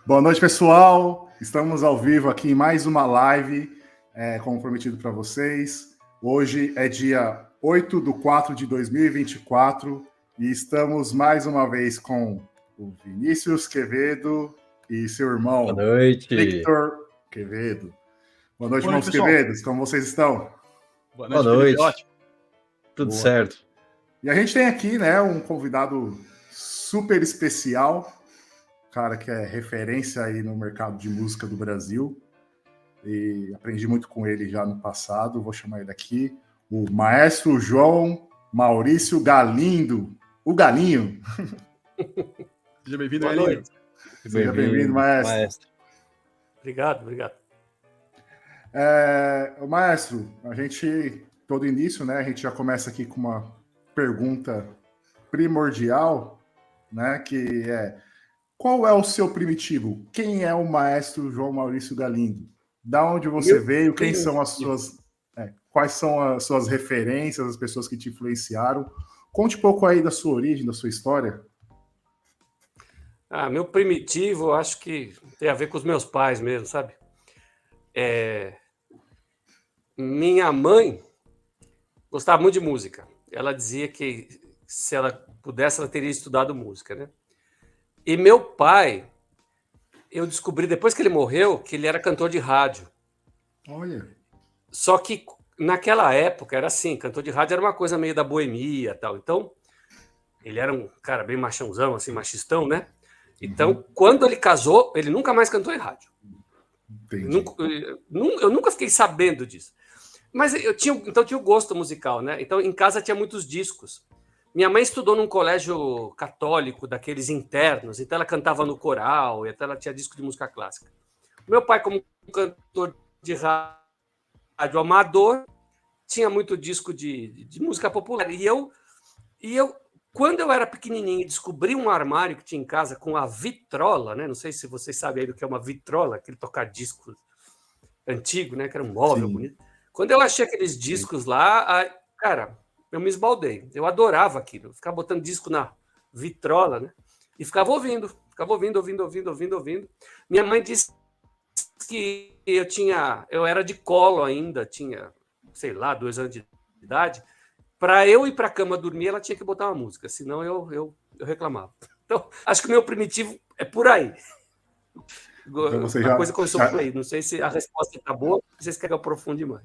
Boa noite, pessoal. Estamos ao vivo aqui em mais uma live, como prometido para vocês. Hoje é dia 8/4/2024 e estamos mais uma vez com o Vinícius Quevedo e seu irmão Boa noite. Victor Quevedo. Boa noite, irmãos pessoal. Quevedos. Como vocês estão? Boa Boa noite, Felipe. noite. Ótimo. Tudo Boa. certo. E a gente tem aqui, né, um convidado super especial, cara que é referência aí no mercado de música do Brasil, e aprendi muito com ele já no passado. Vou chamar ele aqui, o maestro João Maurício Galindo, o Galinho. Seja bem-vindo, Boa Galinho. noite. Seja bem-vindo, maestro. Obrigado. Maestro, a gente, todo início, né, a gente já começa aqui com uma pergunta primordial, né, que é: qual é o seu primitivo? Quem é o maestro João Maurício Galindo? Da onde você veio? Quem são as suas, quais são as suas referências, as pessoas que te influenciaram? Conte um pouco aí da sua origem, da sua história. Meu primitivo, eu acho que tem a ver com os meus pais mesmo, sabe? Minha mãe gostava muito de música. Ela dizia que se ela pudesse, ela teria estudado música, né? E meu pai, eu descobri depois que ele morreu que ele era cantor de rádio. Olha. Só que naquela época era assim, cantor de rádio era uma coisa meio da boemia, tal. Então, ele era um cara bem machãozão, assim, machistão, né? Então, quando ele casou, ele nunca mais cantou em rádio. Eu nunca fiquei sabendo disso. Mas eu tinha o gosto musical, né? Então, em casa tinha muitos discos. Minha mãe estudou num colégio católico, daqueles internos, então ela cantava no coral, e até ela tinha disco de música clássica. Meu pai, como cantor de rádio amador, tinha muito disco de música popular. E eu, quando eu era pequenininho, descobri um armário que tinha em casa com a vitrola, né? Não sei se vocês sabem aí o que é uma vitrola, aquele tocar-disco antigo, né? Que era um móvel bonito. Quando eu achei aqueles discos lá, cara, eu me esbaldei. Eu adorava aquilo. Ficava botando disco na vitrola, né? E ficava ouvindo. Minha mãe disse que eu era de colo ainda, tinha, sei lá, 2 anos de idade. Para eu ir para a cama dormir, ela tinha que botar uma música, senão eu reclamava. Então, acho que o meu primitivo é por aí. Então a coisa começou por aí. Não sei se a resposta está boa, vocês querem que eu aprofunde mais.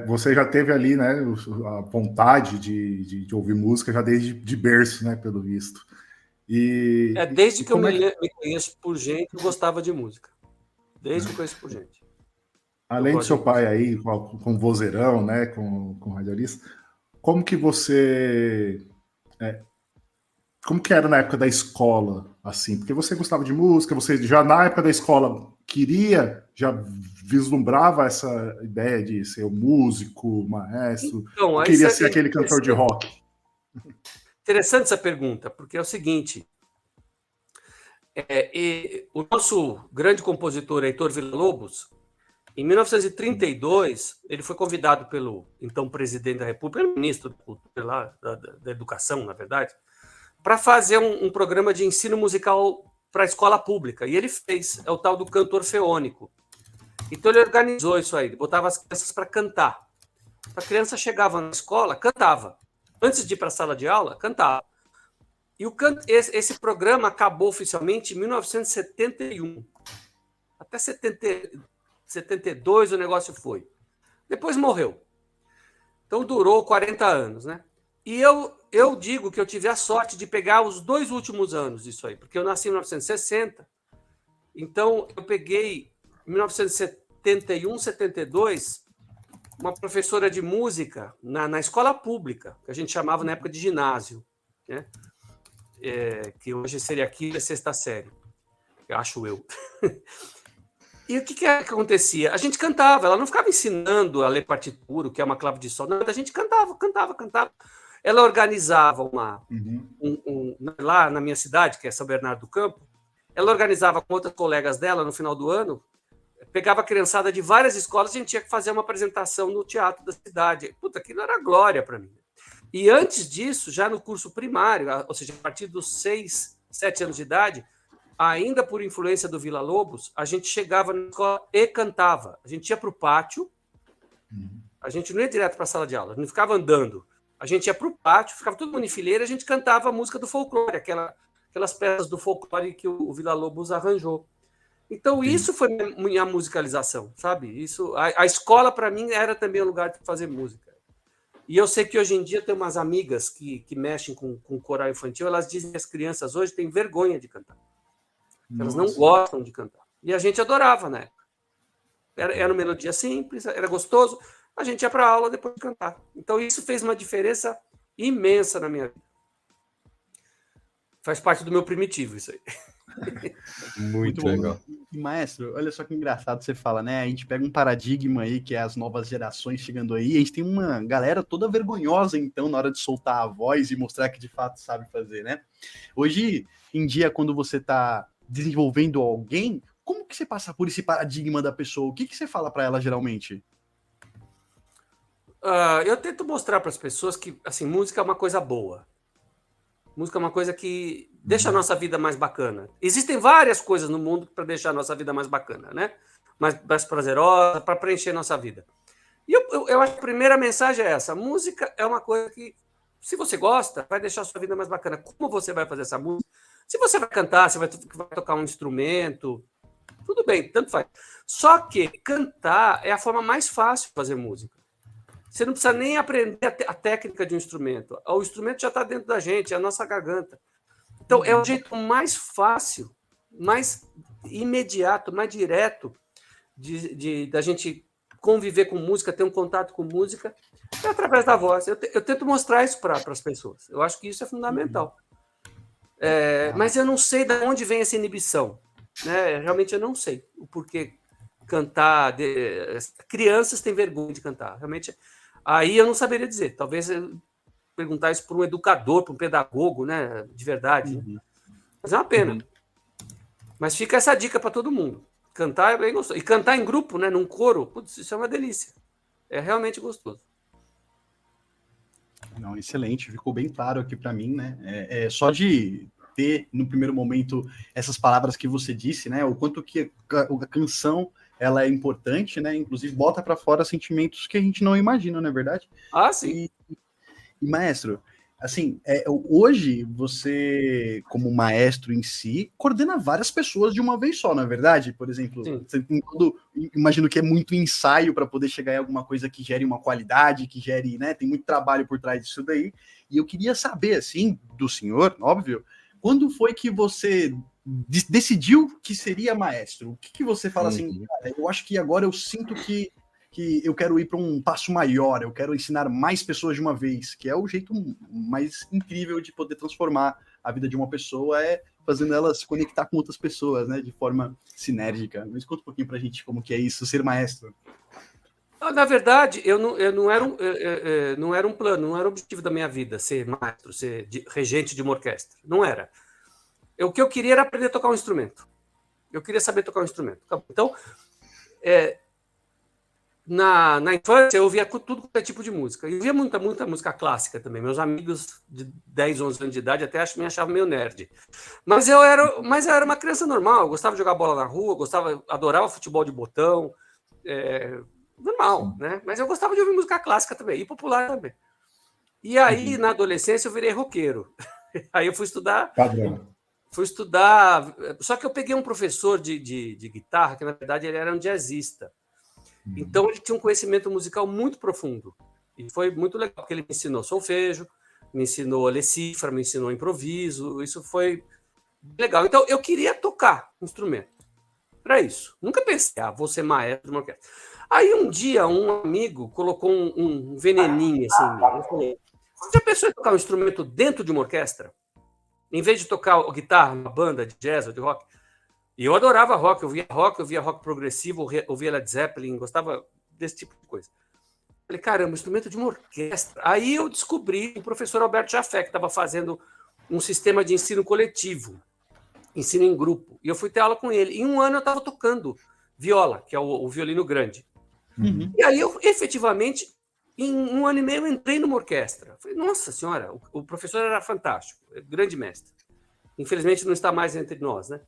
Você já teve ali, né, a vontade de ouvir música já desde de berço, né, pelo visto. Desde que eu me conheço por gente, eu gostava de música. Desde que eu conheço por gente. Além do seu pai aí, com vozeirão, né, com radialista, como que você... como que era na época da escola, assim? Porque você gostava de música, você já na época da escola já vislumbrava essa ideia de ser um músico, maestro, então, ou queria ser aquele cantor de rock? Interessante essa pergunta, porque é o seguinte, o nosso grande compositor, Heitor Villa-Lobos, em 1932, ele foi convidado pelo então presidente da República, pelo ministro da Educação, na verdade, para fazer um programa de ensino musical para a escola pública. E ele fez, é o tal do cantor feônico. Então ele organizou isso aí, ele botava as crianças para cantar. A criança chegava na escola, cantava. Antes de ir para a sala de aula, cantava. E esse programa acabou oficialmente em 1971. Até 72 o negócio foi. Depois morreu. Então durou 40 anos, né? E eu digo que eu tive a sorte de pegar os 2 últimos anos disso aí, porque eu nasci em 1960, então eu peguei em 1971, 72, uma professora de música na escola pública, que a gente chamava na época de ginásio, né? Que hoje seria aqui a 6ª série, acho eu. E o que acontecia? A gente cantava, ela não ficava ensinando a ler partitura, o que é uma clave de sol, não, a gente cantava. Ela organizava lá na minha cidade, que é São Bernardo do Campo, ela organizava com outras colegas dela no final do ano, pegava a criançada de várias escolas, a gente tinha que fazer uma apresentação no teatro da cidade. Puta, aquilo era glória para mim. E antes disso, já no curso primário, ou seja, a partir dos 6, 7 anos de idade, ainda por influência do Villa-Lobos, a gente chegava na escola e cantava. A gente ia para o pátio, a gente não ia direto para a sala de aula, não ficava andando. A gente ia para o pátio, ficava todo mundo em fileira, a gente cantava a música do folclore, aquelas peças do folclore que o Villa-Lobos arranjou. Então, isso foi minha musicalização, sabe? A escola, para mim, era também um lugar de fazer música. E eu sei que hoje em dia tem umas amigas que mexem com coral infantil, elas dizem que as crianças hoje têm vergonha de cantar. Elas não gostam de cantar. E a gente adorava, né? Era uma melodia simples, era gostoso, a gente ia para a aula depois de cantar. Então, isso fez uma diferença imensa na minha vida. Faz parte do meu primitivo, isso aí. Muito legal. E, maestro, olha só que engraçado você fala, né? A gente pega um paradigma aí, que é as novas gerações chegando aí, a gente tem uma galera toda vergonhosa, então, na hora de soltar a voz e mostrar que de fato sabe fazer, né? Hoje em dia, quando você está desenvolvendo alguém, como que você passa por esse paradigma da pessoa? O que você fala para ela, geralmente? Eu tento mostrar para as pessoas que assim, música é uma coisa boa. Música é uma coisa que deixa a nossa vida mais bacana. Existem várias coisas no mundo para deixar a nossa vida mais bacana, né? Mais prazerosa, para preencher a nossa vida. E eu acho que a primeira mensagem é essa. Música é uma coisa que, se você gosta, vai deixar a sua vida mais bacana. Como você vai fazer essa música? Se você vai cantar, você vai tocar um instrumento, tudo bem, tanto faz. Só que cantar é a forma mais fácil de fazer música. Você não precisa nem aprender a técnica de um instrumento. O instrumento já está dentro da gente, é a nossa garganta. Então, é o jeito mais fácil, mais imediato, mais direto da gente conviver com música, ter um contato com música, é através da voz. Eu tento mostrar isso para as pessoas. Eu acho que isso é fundamental. Mas eu não sei de onde vem essa inibição. Né? Realmente eu não sei o porquê cantar. Crianças têm vergonha de cantar. Realmente, aí eu não saberia dizer. Talvez perguntar isso para um educador, para um pedagogo, né? De verdade. Né? Mas é uma pena. Mas fica essa dica para todo mundo. Cantar é bem gostoso. E cantar em grupo, né? Num coro, putz, isso é uma delícia. É realmente gostoso. Não, excelente, ficou bem claro aqui para mim, né? Só de ter, no primeiro momento, essas palavras que você disse, né? O quanto que a canção ela é importante, né? Inclusive, bota para fora sentimentos que a gente não imagina, não é verdade? Ah, sim. E maestro, assim, hoje você, como maestro em si, coordena várias pessoas de uma vez só, não é verdade? Por exemplo, você tem imagino que é muito ensaio para poder chegar em alguma coisa que gere uma qualidade, que gere, né? Tem muito trabalho por trás disso daí. E eu queria saber, assim, do senhor, óbvio, quando foi que você decidiu que seria maestro? O que você fala assim, cara, eu acho que agora eu sinto que eu quero ir para um passo maior, eu quero ensinar mais pessoas de uma vez, que é o jeito mais incrível de poder transformar a vida de uma pessoa, fazendo ela se conectar com outras pessoas, né, de forma sinérgica. Mas conta um pouquinho para a gente como que é isso, ser maestro. Na verdade, eu não era um plano, não era o objetivo da minha vida ser maestro, ser regente de uma orquestra. Não era. O que eu queria era aprender a tocar um instrumento. Eu queria saber tocar um instrumento. Então, na infância, eu ouvia tudo quanto é tipo de música. Eu ouvia muita música clássica também. Meus amigos de 10, 11 anos de idade até me achavam meio nerd. Mas eu era uma criança normal. Eu gostava de jogar bola na rua, adorava futebol de botão. Normal, né? Mas eu gostava de ouvir música clássica também, e popular também. E aí, na adolescência, eu virei roqueiro. Aí eu fui estudar... Só que eu peguei um professor de guitarra, que na verdade ele era um jazzista. Então ele tinha um conhecimento musical muito profundo. E foi muito legal, porque ele me ensinou solfejo, me ensinou decifra, me ensinou improviso. Isso foi legal. Então eu queria tocar instrumento. Para isso. Nunca pensei, vou ser maestro de uma orquestra. Aí um dia um amigo colocou um veneninho assim em mim. Ele falou: você já pensou em tocar um instrumento dentro de uma orquestra? Em vez de tocar guitarra, uma banda de jazz ou de rock. E eu adorava rock, eu via rock progressivo, eu via Led Zeppelin, gostava desse tipo de coisa. Falei, caramba, instrumento de uma orquestra. Aí eu descobri o professor Alberto Jafé, que estava fazendo um sistema de ensino coletivo, ensino em grupo. E eu fui ter aula com ele. Em um ano eu estava tocando viola, que é o violino grande. E aí eu, efetivamente, em um ano e meio, eu entrei numa orquestra. Falei, nossa senhora, o professor era fantástico, grande mestre. Infelizmente não está mais entre nós, né?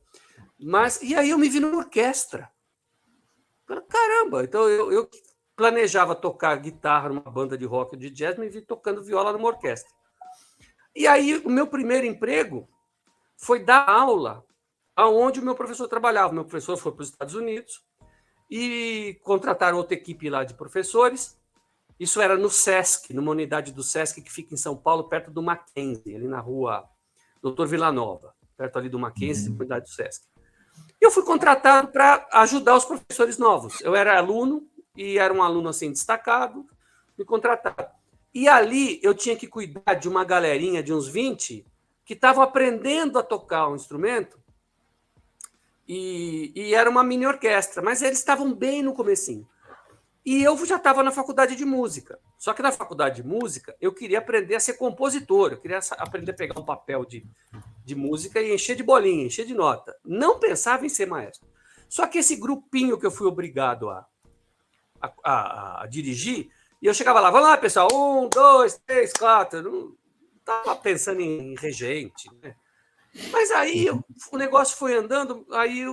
E aí eu me vi numa orquestra. Caramba, então eu planejava tocar guitarra numa banda de rock ou de jazz, me vi tocando viola numa orquestra. E aí o meu primeiro emprego foi dar aula aonde o meu professor trabalhava. O meu professor foi para os Estados Unidos e contrataram outra equipe lá de professores. Isso era no SESC, numa unidade do SESC que fica em São Paulo, perto do Mackenzie, ali na rua Doutor Villanova, perto ali do Mackenzie, unidade do SESC. E eu fui contratado para ajudar os professores novos. Eu era aluno e era um aluno assim destacado, me contrataram. E ali eu tinha que cuidar de uma galerinha de uns 20 que estavam aprendendo a tocar um instrumento e era uma mini orquestra, mas eles estavam bem no comecinho. E eu já estava na faculdade de música. Só que na faculdade de música eu queria aprender a ser compositor, eu queria aprender a pegar um papel de música e encher de bolinha, encher de nota. Não pensava em ser maestro. Só que esse grupinho que eu fui obrigado a dirigir, e eu chegava lá, vamos lá, pessoal, 1, 2, 3, 4. Eu não estava pensando em regente, né? Mas aí o negócio foi andando, aí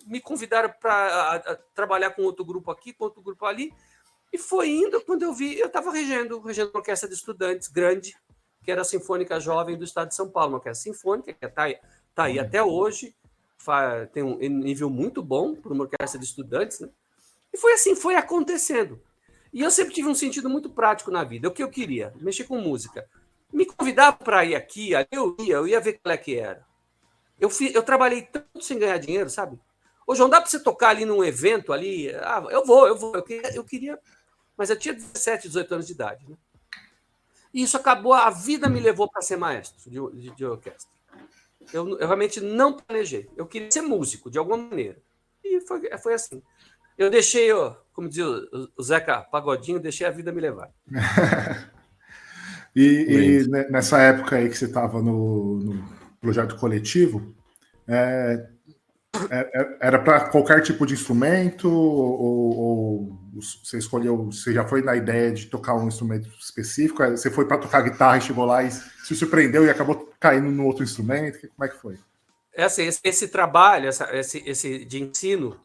me convidaram para trabalhar com outro grupo aqui, com outro grupo ali, e foi indo, quando eu vi, eu estava regendo uma orquestra de estudantes grande, que era a Sinfônica Jovem do Estado de São Paulo, uma orquestra sinfônica, que está aí até hoje, tem um nível muito bom para uma orquestra de estudantes, né? E foi assim, foi acontecendo. E eu sempre tive um sentido muito prático na vida. O que eu queria? Mexer com música. Me convidava para ir aqui, eu ia ver qual é que era. Eu trabalhei tanto sem ganhar dinheiro, sabe? Ô, João, dá para você tocar ali num evento ali? Ah, eu vou. Eu queria, mas eu tinha 17, 18 anos de idade, né? E isso acabou, a vida me levou para ser maestro de orquestra. Eu realmente não planejei. Eu queria ser músico, de alguma maneira. E foi assim. Eu deixei, como dizia o Zeca Pagodinho, deixei a vida me levar. E nessa época aí que você estava no projeto coletivo, era para qualquer tipo de instrumento ou você escolheu, você já foi na ideia de tocar um instrumento específico? Você foi para tocar guitarra e chegou lá e se surpreendeu e acabou caindo no outro instrumento? Como é que foi? Assim, esse trabalho, esse de ensino,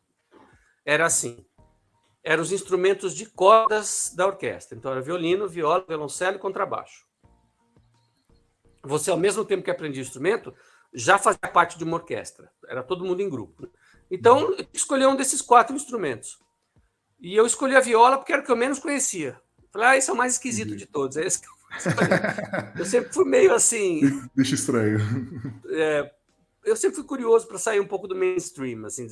era assim. Eram os instrumentos de cordas da orquestra. Então, era violino, viola, violoncelo e contrabaixo. Você, ao mesmo tempo que aprendia o instrumento, já fazia parte de uma orquestra. Era todo mundo em grupo. Então, eu escolhi um desses 4 instrumentos. E eu escolhi a viola porque era o que eu menos conhecia. Falei, esse é o mais esquisito de todos. É esse que eu sempre fui meio assim... Bicho estranho. Eu sempre fui curioso para sair um pouco do mainstream. Assim,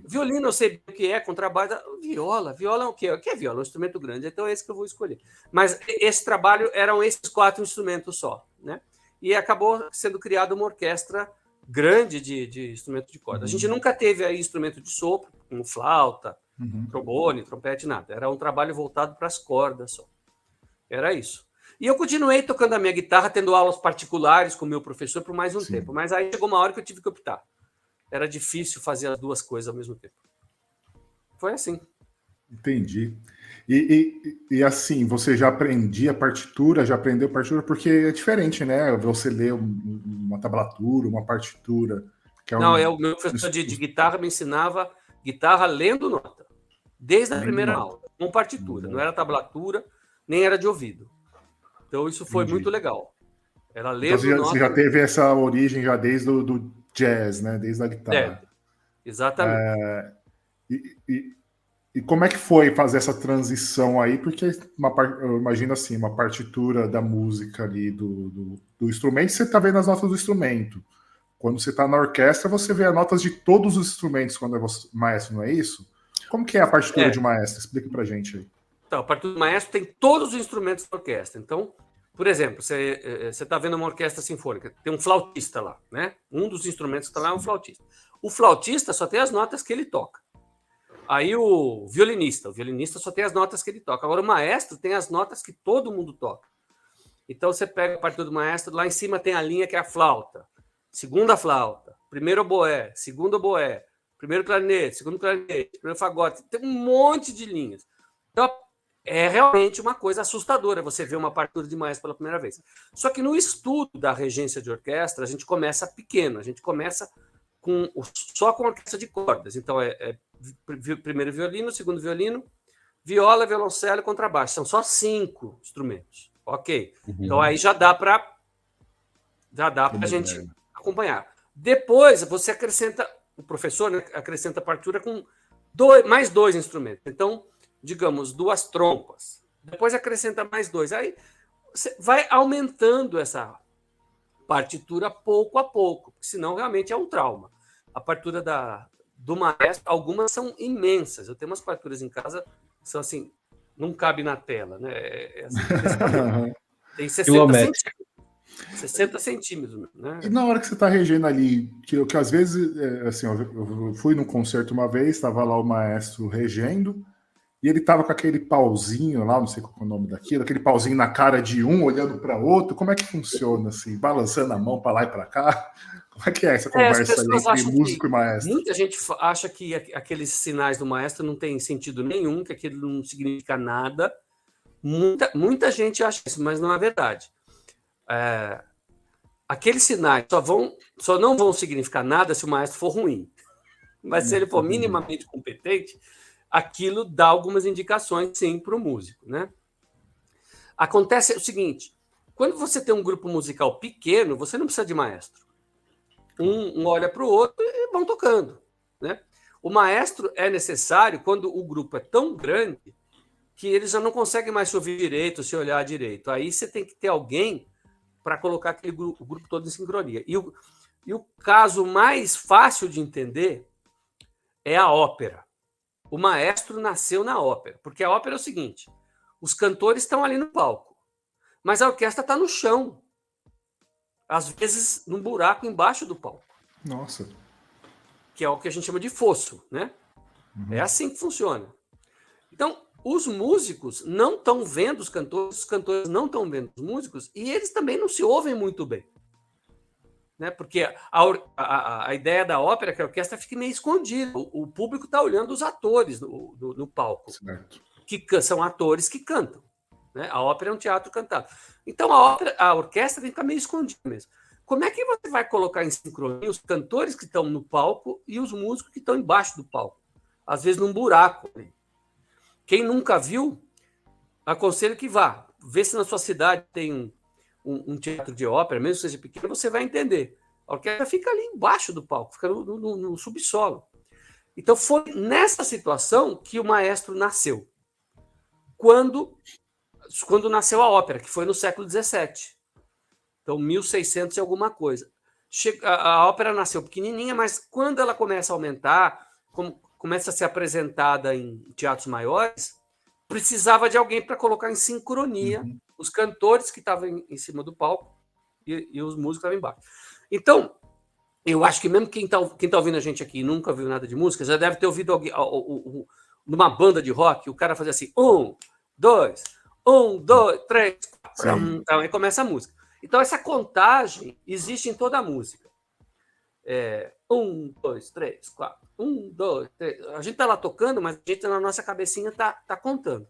violino eu sei o que é, contrabaixo... Viola é o quê? O que é viola? É um instrumento grande. Então é esse que eu vou escolher. Mas esse trabalho eram esses 4 instrumentos só, né? E acabou sendo criada uma orquestra grande de instrumento de corda. A gente nunca teve aí instrumento de sopro, como flauta, trombone, trompete, nada. Era um trabalho voltado para as cordas só. Era isso. E eu continuei tocando a minha guitarra, tendo aulas particulares com o meu professor por mais um tempo. Mas aí chegou uma hora que eu tive que optar. Era difícil fazer as duas coisas ao mesmo tempo. Foi assim. Entendi. E assim, você já aprendeu partitura, porque é diferente, né? Você lê uma tablatura, uma partitura. Que é o meu professor de guitarra me ensinava guitarra lendo nota. Desde a primeira aula, com partitura. Não era tablatura, nem era de ouvido. Então isso foi muito legal. Era lendo nota. Você já teve essa origem já desde do jazz, né? Desde a guitarra. Exatamente. E como é que foi fazer essa transição aí? Porque eu imagino assim, uma partitura da música ali, do instrumento, você está vendo as notas do instrumento. Quando você está na orquestra, você vê as notas de todos os instrumentos quando é maestro, não é isso? Como que é a partitura de maestro? Explica pra gente aí. Então, a partitura do maestro tem todos os instrumentos da orquestra. Então, por exemplo, você está vendo uma orquestra sinfônica, tem um flautista lá, né? Um dos instrumentos que está lá é um flautista. O flautista só tem as notas que ele toca. Aí o violinista só tem as notas que ele toca. Agora o maestro tem as notas que todo mundo toca. Então você pega a partitura do maestro, lá em cima tem a linha que é a flauta, segunda flauta, primeiro oboé, segundo oboé, primeiro clarinete, segundo clarinete, primeiro fagote. Tem um monte de linhas. Então é realmente uma coisa assustadora você ver uma partitura de maestro pela primeira vez. Só que no estudo da regência de orquestra, a gente começa pequeno, a gente começa só com orquestra de cordas. Então, primeiro violino, segundo violino, viola, violoncelo e contrabaixo. São só 5 instrumentos. Ok. Então, aí já dá para a gente acompanhar. Depois, você acrescenta, o professor, né, acrescenta a partitura com mais 2 instrumentos. Então, digamos, 2 trompas. Depois acrescenta mais 2. Aí você vai aumentando essa partitura pouco a pouco, porque senão realmente é um trauma. A partitura do maestro, algumas são imensas. Eu tenho umas partituras em casa que são assim, não cabe na tela, né? Tem 60 centímetros. 60 centímetros, né? E na hora que você está regendo ali, que às vezes, assim, eu fui num concerto uma vez, estava lá o maestro regendo, e ele tava com aquele pauzinho lá, não sei qual é o nome daquilo, aquele pauzinho na cara de um, olhando para outro. Como é que funciona, assim? Balançando a mão para lá e para cá? Como é que é essa conversa aí entre músico e maestro? Muita gente acha que aqueles sinais do maestro não tem sentido nenhum, que aquilo não significa nada. Muita gente acha isso, mas não é verdade. Aqueles sinais só não vão significar nada se o maestro for ruim. Mas se ele for minimamente competente, aquilo dá algumas indicações, sim, para o músico, né? Acontece o seguinte, quando você tem um grupo musical pequeno, você não precisa de maestro. Um olha para o outro e vão tocando, né? O maestro é necessário quando o grupo é tão grande que eles já não conseguem mais se ouvir direito, se olhar direito. Aí você tem que ter alguém para colocar o grupo todo em sincronia. E o caso mais fácil de entender é a ópera. O maestro nasceu na ópera, porque a ópera é o seguinte, os cantores estão ali no palco, mas a orquestra está no chão, às vezes num buraco embaixo do palco. Nossa. Que é o que a gente chama de fosso, né? É assim que funciona. Então, os músicos não estão vendo os cantores não estão vendo os músicos, e eles também não se ouvem muito bem. Né? Porque a ideia da ópera é que a orquestra fique meio escondida. O público está olhando os atores no palco, certo. Que são atores que cantam. Né? A ópera é um teatro cantado. Então, a orquestra tem que ficar meio escondida mesmo. Como é que você vai colocar em sincronia os cantores que estão no palco e os músicos que estão embaixo do palco? Às vezes num buraco. Quem nunca viu, aconselho que vá. Vê se na sua cidade tem um teatro de ópera, mesmo que seja pequeno, você vai entender. A orquestra fica ali embaixo do palco, fica no subsolo. Então, foi nessa situação que o maestro nasceu. Quando nasceu a ópera, que foi no século XVII. Então, 1600 e alguma coisa. A ópera nasceu pequenininha, mas quando ela começa a aumentar, começa a ser apresentada em teatros maiores, precisava de alguém para colocar em sincronia os cantores que estavam em cima do palco e os músicos que estavam embaixo. Então, eu acho que mesmo quem tá ouvindo a gente aqui e nunca viu nada de música, já deve ter ouvido alguém, numa banda de rock, o cara fazia assim, 1, 2, 3, 4, então, aí começa a música. Então, essa contagem existe em toda a música. 1, 2, 3, 4, 1, 2, 3. A gente está lá tocando, mas a gente na nossa cabecinha está contando.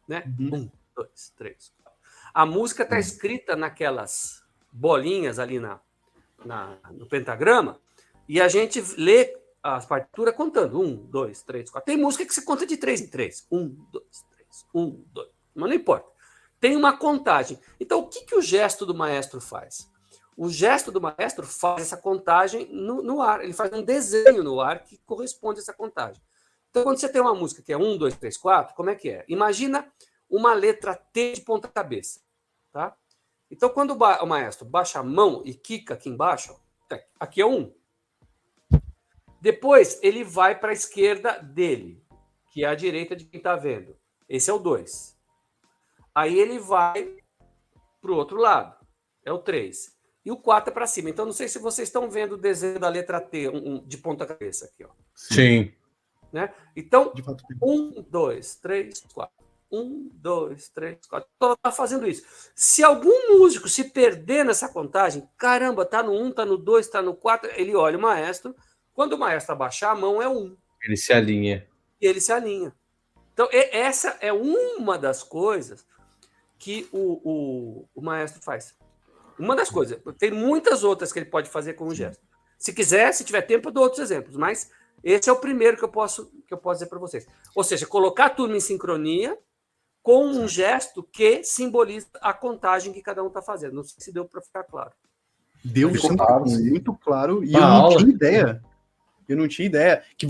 Né? 1, 2, 3, 4. A música está escrita naquelas bolinhas ali no pentagrama e a gente lê a partitura contando. 1, 2, 3, 4. Tem música que se conta de 3 em 3. 1, 2, 3, 1, 2. Mas não importa. Tem uma contagem. Então, o que o gesto do maestro faz? O gesto do maestro faz essa contagem no ar. Ele faz um desenho no ar que corresponde a essa contagem. Então, quando você tem uma música que é 1, 2, 3, 4, como é que é? Imagina uma letra T de ponta cabeça. Tá? Então, quando o maestro baixa a mão e quica aqui embaixo, aqui é 1. Depois, ele vai para a esquerda dele, que é a direita de quem está vendo. Esse é o 2. Aí ele vai para o outro lado. É o 3. E o 4 é para cima. Então, não sei se vocês estão vendo o desenho da letra T de ponta cabeça aqui. Ó. Sim. Né? Então, 1, 2, 3, 4. 1, 2, 3, 4. Está fazendo isso. Se algum músico se perder nessa contagem, caramba, está no 1, está no 2, está no 4, ele olha o maestro. Quando o maestro abaixar a mão, é 1. Ele se alinha. E ele se alinha. Então, essa é uma das coisas que o maestro faz. Uma das coisas. Tem muitas outras que ele pode fazer com o gesto. Se quiser, se tiver tempo, eu dou outros exemplos, mas esse é o primeiro que eu posso dizer para vocês. Ou seja, colocar a turma em sincronia com um gesto que simboliza a contagem que cada um está fazendo. Não sei se deu para ficar claro. Deu Ficou sim, claro, sim. muito claro. E Uma eu não aula. tinha ideia. Eu não tinha ideia que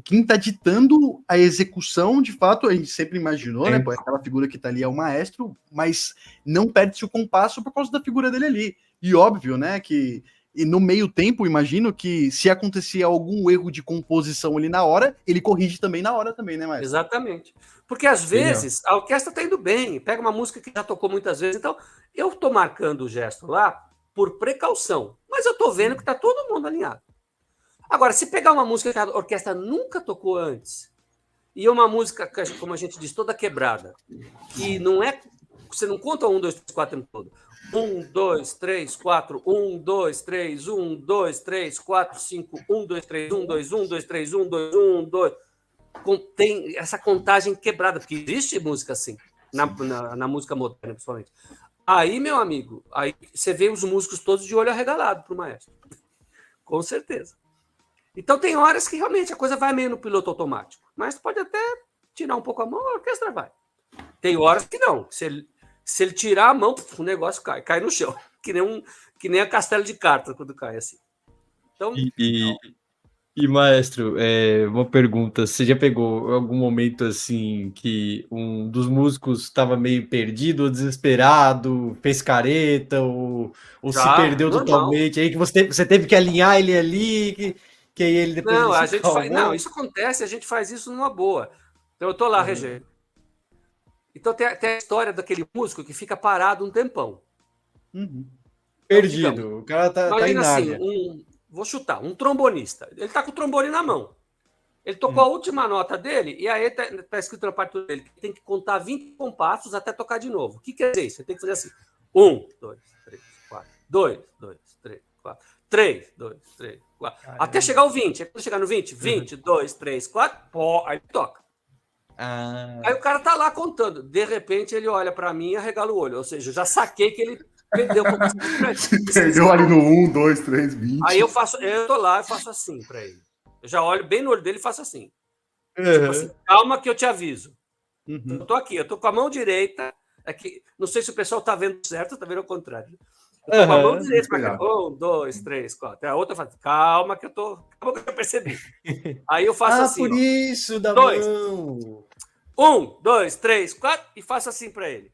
quem está ditando a execução, de fato, a gente sempre imaginou, né? Pô, aquela figura que está ali é o maestro, mas não perde-se o compasso por causa da figura dele ali. E óbvio, né, que e no meio tempo, imagino que se acontecia algum erro de composição ali na hora, ele corrige também na hora também, né, maestro? Exatamente. Porque às vezes a orquestra está indo bem, pega uma música que já tocou muitas vezes, então eu estou marcando o gesto lá por precaução, mas eu estou vendo que está todo mundo alinhado. Agora, se pegar uma música que a orquestra nunca tocou antes, e uma música, como a gente diz, toda quebrada, que não é. Você não conta 1, 2, 3, 4 o tempo todo. 1, 2, 3, 4, 1, 2, 3, 1, 2, 3, 4, 5, 1, 2, 3, 1, 2, 1, 2, 3, 1, 2, 1, 2. Tem essa contagem quebrada, porque existe música assim, na música moderna, principalmente. Aí, meu amigo, aí você vê os músicos todos de olho arregalado para o maestro. Com certeza. Então, tem horas que realmente a coisa vai meio no piloto automático. Mas pode até tirar um pouco a mão, a orquestra vai. Tem horas que não. Se ele tirar a mão, o negócio cai no chão. Que nem a castelo de cartas quando cai assim. Então, E maestro, uma pergunta. Você já pegou algum momento assim que um dos músicos estava meio perdido ou desesperado, fez careta ou se perdeu normal. totalmente? Aí que você teve que alinhar ele ali, que aí ele depois não, ele a se gente calmou. faz, não, isso acontece, a gente faz isso numa boa. Então eu tô lá, regendo. Então tem a história daquele músico que fica parado um tempão. Perdido. Então, digamos, o cara tá em imagina assim, Nárnia. vou chutar, um trombonista. Ele tá com o trombone na mão. Ele tocou a última nota dele e aí tá escrito na partitura dele que tem que contar 20 compassos até tocar de novo. O que quer dizer isso? Você tem que fazer assim. 1, 2, 3, 4. 2, 2, 3, 4. 3, 2, 3, 4. Caramba. Até chegar ao 20. Aí quando chegar no 20, 20, 2, 3, 4, pô, aí toca. Aí o cara tá lá contando. De repente ele olha para mim e arregala o olho. Ou seja, eu já saquei que ele perdeu um pouco. Perdeu ali no 1, 2, 3, 20. Aí eu tô lá e faço assim para ele. Eu já olho bem no olho dele e faço assim. Tipo assim, calma que eu te aviso. Eu tô aqui, eu tô com a mão direita. Aqui, não sei se o pessoal tá vendo certo, tá vendo ao contrário. Eu tô com a mão direita para cá. 1, 2, 3, 4. A outra faz, calma que eu percebi. Aí eu faço assim. Por isso da 2, mão. 1, 2, 3, 4 e faço assim para ele.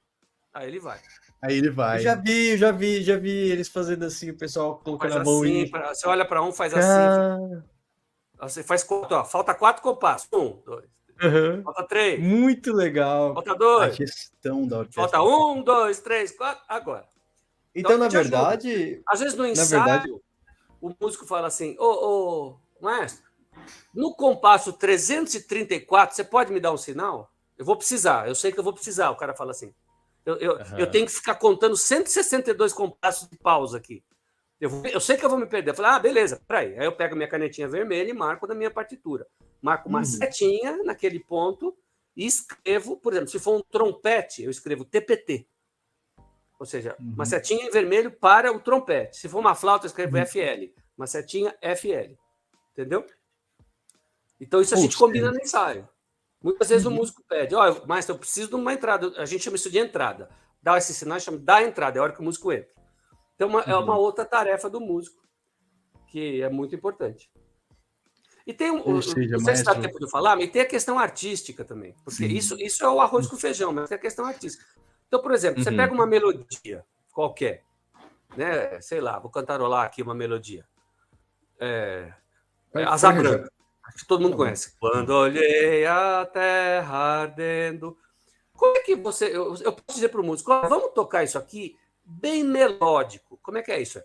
Aí ele vai. Aí ele vai. Eu já vi eles fazendo assim, o pessoal colocando Faz a mão assim, você olha para um, faz assim. Você faz 4, ó, falta 4 compassos. 1, 2, 3. Falta 3. Muito legal. Falta A 2. gestão da orquestra. Falta 1, 2, 3, 4. Agora. Então, na verdade... Às vezes no ensaio, o músico fala assim, ô, maestro, no compasso 334, você pode me dar um sinal? Eu vou precisar, eu sei que eu vou precisar. O cara fala assim. Eu tenho que ficar contando 162 compassos de pausa aqui. Eu sei que eu vou me perder. Eu falo, beleza, peraí. Aí eu pego minha canetinha vermelha e marco na minha partitura. Marco uma setinha naquele ponto e escrevo, por exemplo, se for um trompete, eu escrevo TPT. Ou seja, uma setinha em vermelho para o trompete. Se for uma flauta, eu escrevo FL. Uma setinha FL. Entendeu? Então isso a gente combina no ensaio. Muitas vezes o músico pede, mas eu preciso de uma entrada. A gente chama isso de entrada. Dá esse sinal, chama da entrada, é a hora que o músico entra. Então, é uma outra tarefa do músico, que é muito importante. E tem não sei se dá tempo de falar, mas tem a questão artística também. Porque isso é o arroz com feijão, mas tem a questão artística. Então, por exemplo, você pega uma melodia qualquer, né? Sei lá, vou cantarolar aqui uma melodia. Asa Branca. Acho que todo mundo conhece. Quando olhei a terra ardendo. Como é que você... Eu posso dizer para o músico, vamos tocar isso aqui bem melódico. Como é que é isso?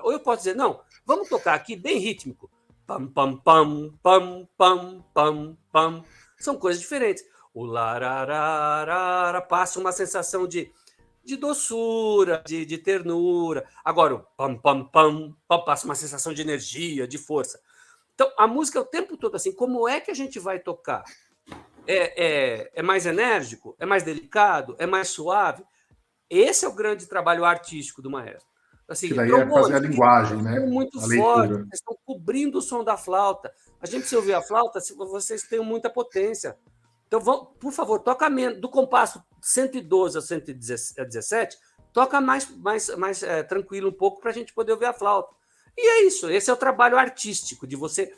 Ou eu posso dizer, não, vamos tocar aqui bem rítmico. Pam, pam, pam, pam, pam, pam, pam. São coisas diferentes. O lararara passa uma sensação de doçura, de ternura. Agora, o pam, pam, pam, pam, passa uma sensação de energia, de força. Então, a música é o tempo todo assim. Como é que a gente vai tocar? É mais enérgico? É mais delicado? É mais suave? Esse é o grande trabalho artístico do maestro. Assim, Que daí é fazer a linguagem, né? Muito A forte, leitura. vocês estão cobrindo o som da flauta. A gente, se ouvir a flauta, vocês têm muita potência. Então, por favor, toca menos. Do compasso 112 a 117, toca mais tranquilo um pouco para a gente poder ouvir a flauta. E é isso. Esse é o trabalho artístico, de você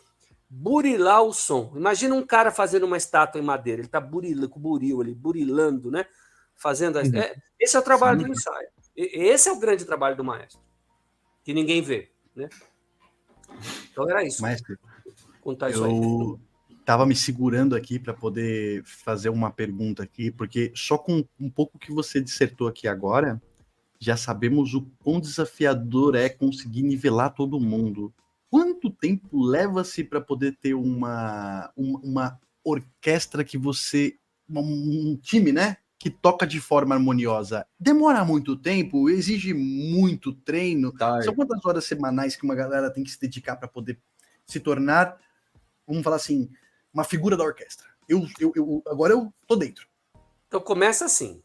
burilar o som. Imagina um cara fazendo uma estátua em madeira. Ele está burilando, com o buril ali, burilando, né? Fazendo. Esse é o trabalho do ensaio. Esse é o grande trabalho do maestro, que ninguém vê, né? Então era isso. Maestro, Contar isso aí. eu estava me segurando aqui para poder fazer uma pergunta aqui, porque só com um pouco que você dissertou aqui agora, já sabemos o quão desafiador é conseguir nivelar todo mundo. Quanto tempo leva-se para poder ter uma orquestra que você... Um time, né? Que toca de forma harmoniosa. Demora muito tempo? Exige muito treino? Tá. São quantas horas semanais que uma galera tem que se dedicar para poder se tornar, vamos falar assim, uma figura da orquestra? Agora eu tô dentro. Então começa assim.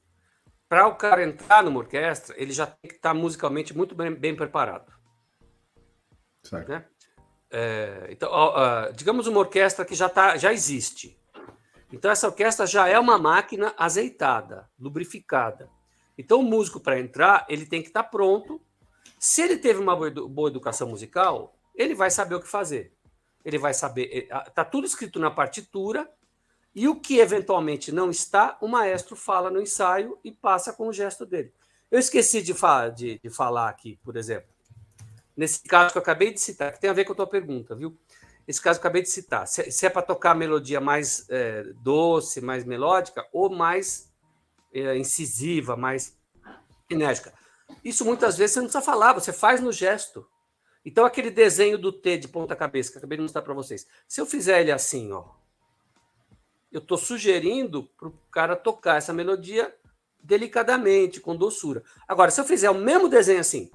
Para o cara entrar numa orquestra, ele já tem que estar musicalmente muito bem preparado. Certo. Né? Então, digamos uma orquestra que já existe. Então, essa orquestra já é uma máquina azeitada, lubrificada. Então, o músico, para entrar, ele tem que estar pronto. Se ele teve uma boa educação musical, ele vai saber o que fazer. Ele vai saber... Está tudo escrito na partitura, e o que eventualmente não está, o maestro fala no ensaio e passa com o gesto dele. Eu esqueci de falar aqui, por exemplo, nesse caso que eu acabei de citar, que tem a ver com a tua pergunta, viu? Esse caso que eu acabei de citar, se é para tocar a melodia mais doce, mais melódica, ou mais incisiva, mais enérgica. Isso muitas vezes você não precisa falar, você faz no gesto. Então, aquele desenho do T de ponta cabeça, que eu acabei de mostrar para vocês, se eu fizer ele assim, ó, eu estou sugerindo para o cara tocar essa melodia delicadamente, com doçura. Agora, se eu fizer o mesmo desenho assim,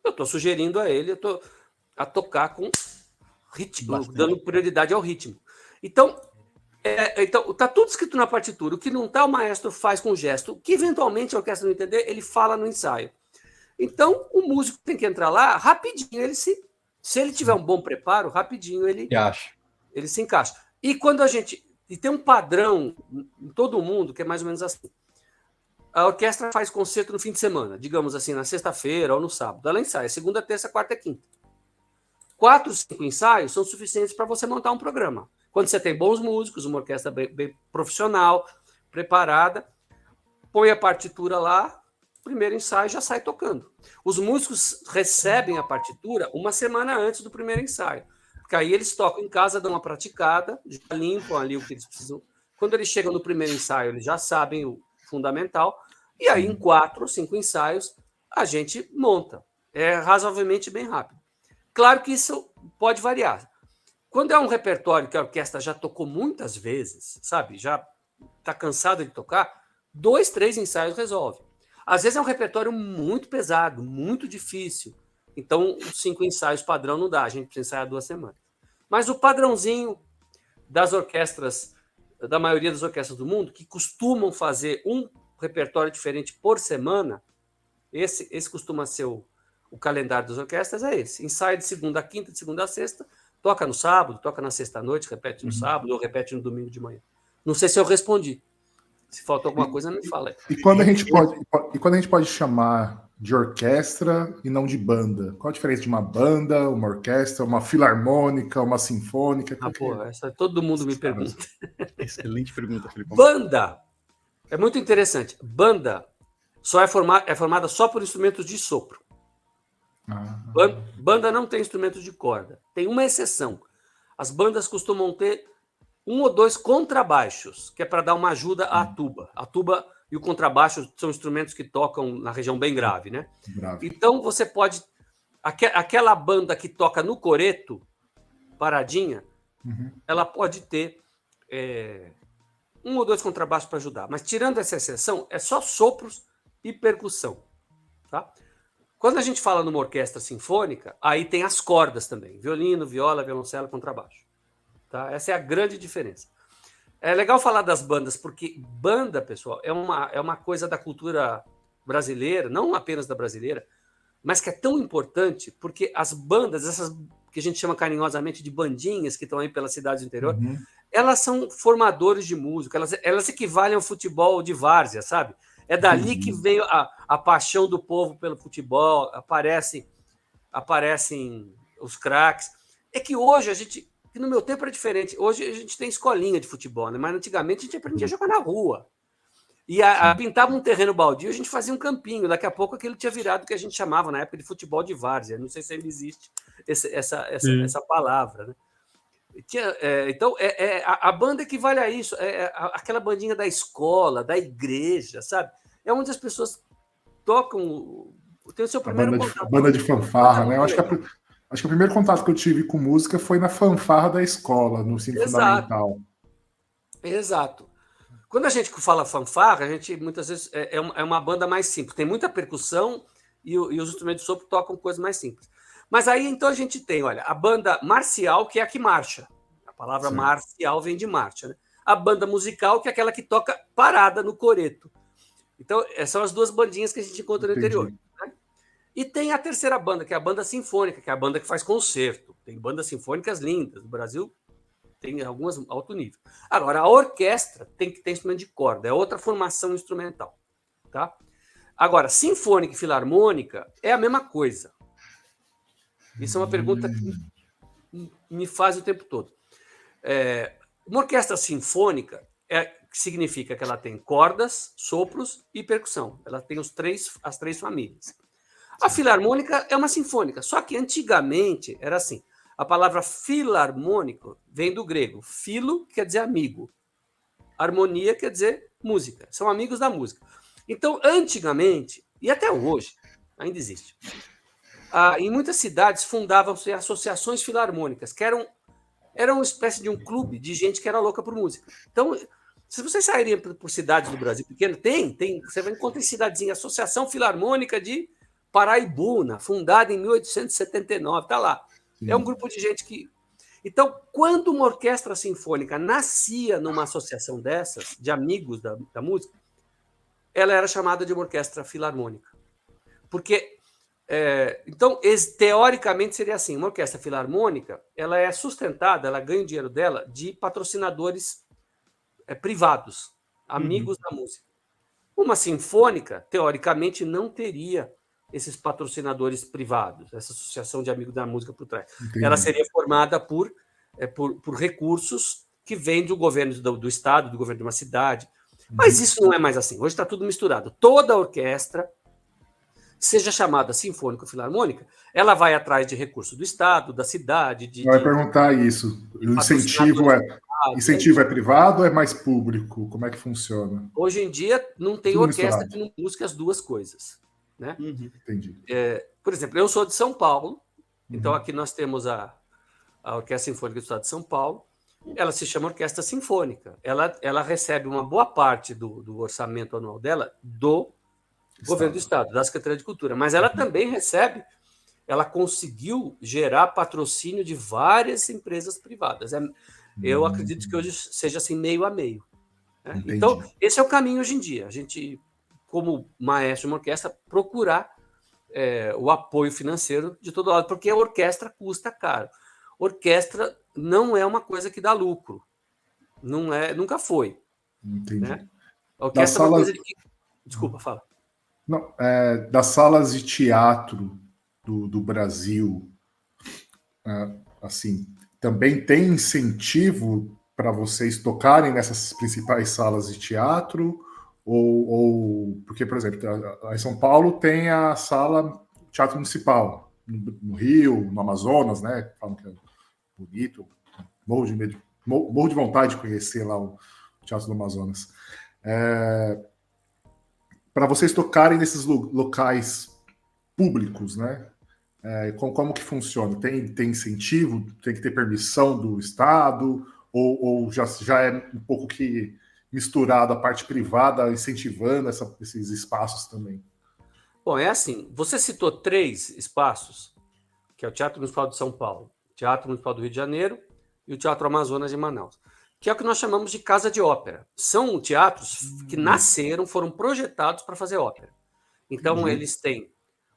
eu estou sugerindo a ele a tocar com ritmo, dando prioridade ao ritmo. Então, está tudo escrito na partitura. O que não está, o maestro faz com gesto. O que eventualmente a orquestra não entender, ele fala no ensaio. Então, o músico tem que entrar lá rapidinho. Se ele tiver um bom preparo, rapidinho ele se encaixa. E quando e tem um padrão em todo mundo que é mais ou menos assim. A orquestra faz concerto no fim de semana, digamos assim, na sexta-feira ou no sábado. Ela ensaia segunda, terça, quarta e quinta. 4, 5 ensaios são suficientes para você montar um programa. Quando você tem bons músicos, uma orquestra bem profissional, preparada, põe a partitura lá, primeiro ensaio já sai tocando. Os músicos recebem a partitura uma semana antes do primeiro ensaio, porque aí eles tocam em casa, dão uma praticada, já limpam ali o que eles precisam. Quando eles chegam no primeiro ensaio, eles já sabem o fundamental, e aí em 4 ou 5 ensaios a gente monta. É razoavelmente bem rápido. Claro que isso pode variar. Quando é um repertório que a orquestra já tocou muitas vezes, sabe, já está cansada de tocar, 2, 3 ensaios resolve. Às vezes é um repertório muito pesado, muito difícil. Então, os 5 ensaios padrão não dá, a gente precisa ensaiar 2 semanas. Mas o padrãozinho das orquestras, da maioria das orquestras do mundo, que costumam fazer um repertório diferente por semana, esse costuma ser o calendário das orquestras, é esse. Ensaio de segunda a quinta, de segunda a sexta, toca no sábado, toca na sexta-noite, repete no sábado ou repete no domingo de manhã. Não sei se eu respondi. Se falta alguma coisa, me fala aí. E quando a gente pode chamar de orquestra e não de banda? Qual a diferença de uma banda, uma orquestra, uma filarmônica, uma sinfônica? Essa todo mundo me pergunta. Excelente pergunta, Felipe. Banda é muito interessante. Banda só é formada só por instrumentos de sopro. Banda não tem instrumentos de corda. Tem uma exceção. As bandas costumam ter 1 ou 2 contrabaixos, que é para dar uma ajuda à tuba. A tuba e o contrabaixo são instrumentos que tocam na região bem grave, né? Então você pode... Aquela banda que toca no coreto, paradinha, ela pode ter 1 ou 2 contrabaixos para ajudar. Mas tirando essa exceção, é só sopros e percussão. Tá? Quando a gente fala numa orquestra sinfônica, aí tem as cordas também. Violino, viola, violoncelo, contrabaixo. Tá? Essa é a grande diferença. É legal falar das bandas, porque banda, pessoal, é uma coisa da cultura brasileira, não apenas da brasileira, mas que é tão importante porque as bandas, essas que a gente chama carinhosamente de bandinhas, que estão aí pelas cidades do interior, elas são formadores de música, elas equivalem ao futebol de várzea, sabe? É dali que veio a paixão do povo pelo futebol, aparecem os craques. É que hoje que no meu tempo era diferente, hoje a gente tem escolinha de futebol, né? Mas antigamente a gente aprendia a jogar na rua. E pintava um terreno baldio, a gente fazia um campinho. Daqui a pouco aquilo tinha virado o que a gente chamava na época de futebol de várzea. Não sei se ainda existe essa palavra. Né? Então, a banda equivale a isso. Aquela bandinha da escola, da igreja, sabe? É onde as pessoas tocam. Tem o seu primeiro contato. A banda de fanfarra, né? Eu acho que o primeiro contato que eu tive com música foi na fanfarra da escola, no ensino fundamental. Exato. Quando a gente fala fanfarra, a gente muitas vezes é uma banda mais simples. Tem muita percussão e os instrumentos de sopro tocam coisas mais simples. Mas aí, então, a gente tem, olha, a banda marcial, que é a que marcha. A palavra marcial vem de marcha, né? A banda musical, que é aquela que toca parada no coreto. Então, são as duas bandinhas que a gente encontra no interior. Né? E tem a terceira banda, que é a banda sinfônica, que é a banda que faz concerto. Tem bandas sinfônicas lindas. No Brasil, tem algumas alto nível. Agora, a orquestra tem que ter instrumento de corda, é outra formação instrumental. Tá? Agora, sinfônica e filarmônica é a mesma coisa. Isso é uma pergunta que me faz o tempo todo. Uma orquestra sinfônica significa que ela tem cordas, sopros e percussão. Ela tem as três famílias. A filarmônica é uma sinfônica, só que antigamente era assim. A palavra filarmônico vem do grego. Filo quer dizer amigo. Harmonia quer dizer música. São amigos da música. Então, antigamente, e até hoje, ainda existe, em muitas cidades fundavam-se associações filarmônicas, que eram uma espécie de um clube de gente que era louca por música. Então, se vocês saírem por cidades do Brasil pequeno, você vai encontrar em cidadezinha, Associação Filarmônica de Paraibuna, fundada em 1879, está lá. É um grupo de gente que... Então, quando uma orquestra sinfônica nascia numa associação dessas, de amigos da música, ela era chamada de uma orquestra filarmônica. Porque, então, teoricamente seria assim, uma orquestra filarmônica, ela é sustentada, ela ganha o dinheiro dela de patrocinadores privados, amigos da música. Uma sinfônica, teoricamente, não teria esses patrocinadores privados, essa associação de amigos da música por trás. Entendi. Ela seria formada por recursos que vêm do governo do estado, do governo de uma cidade. Mas isso não é mais assim. Hoje está tudo misturado. Toda orquestra, seja chamada sinfônica ou filarmônica, ela vai atrás de recursos do estado, da cidade. Vai perguntar isso. O incentivo é privado ou é mais público? Como é que funciona? Hoje em dia não tem tudo orquestra misturado. Que não busca as duas coisas. Né? Entendi. Por exemplo, eu sou de São Paulo, então aqui nós temos a Orquestra Sinfônica do Estado de São Paulo. Ela se chama Orquestra Sinfônica. Ela recebe uma boa parte do orçamento anual dela do governo do Estado, da Secretaria de Cultura, mas ela também ela conseguiu gerar patrocínio de várias empresas privadas. Eu acredito que hoje seja assim meio a meio. Né? Então, esse é o caminho hoje em dia. A gente, como maestro de uma orquestra, procurar o apoio financeiro de todo lado, porque a orquestra custa caro. Orquestra não é uma coisa que dá lucro. Não é, nunca foi. Entendi. Né? A orquestra é uma coisa que... Desculpa, fala. Não, das salas de teatro do Brasil, assim, também tem incentivo para vocês tocarem nessas principais salas de teatro? Ou porque, por exemplo, em São Paulo tem a sala Teatro Municipal, no Rio, no Amazonas, né? Falam que é bonito, morro de vontade de conhecer lá o Teatro do Amazonas. Para vocês tocarem nesses locais públicos, né? Como que funciona? Tem incentivo? Tem que ter permissão do Estado? Ou já é um pouco que misturado a parte privada, incentivando esses espaços também? Bom, é assim, você citou 3 espaços, que é o Teatro Municipal de São Paulo, o Teatro Municipal do Rio de Janeiro e o Teatro Amazonas de Manaus, que é o que nós chamamos de casa de ópera. São teatros que nasceram, foram projetados para fazer ópera. Então, Entendi. eles têm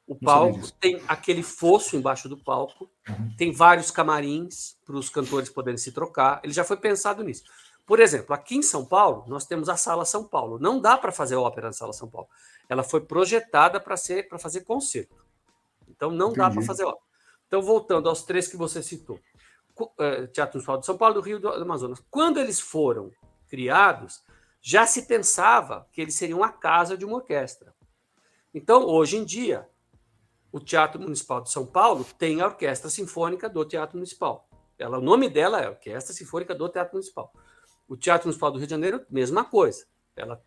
o Não sabia palco, disso. tem aquele fosso embaixo do palco, tem vários camarins para os cantores poderem se trocar. Ele já foi pensado nisso. Por exemplo, aqui em São Paulo, nós temos a Sala São Paulo. Não dá para fazer ópera na Sala São Paulo. Ela foi projetada para fazer concerto. Então, não dá para Entendi. fazer ópera. Então, voltando aos três que você citou. Teatro Municipal de São Paulo, do Rio e do Amazonas. Quando eles foram criados, já se pensava que eles seriam a casa de uma orquestra. Então, hoje em dia, o Teatro Municipal de São Paulo tem a Orquestra Sinfônica do Teatro Municipal. O nome dela é Orquestra Sinfônica do Teatro Municipal. O Teatro Municipal do Rio de Janeiro, mesma coisa.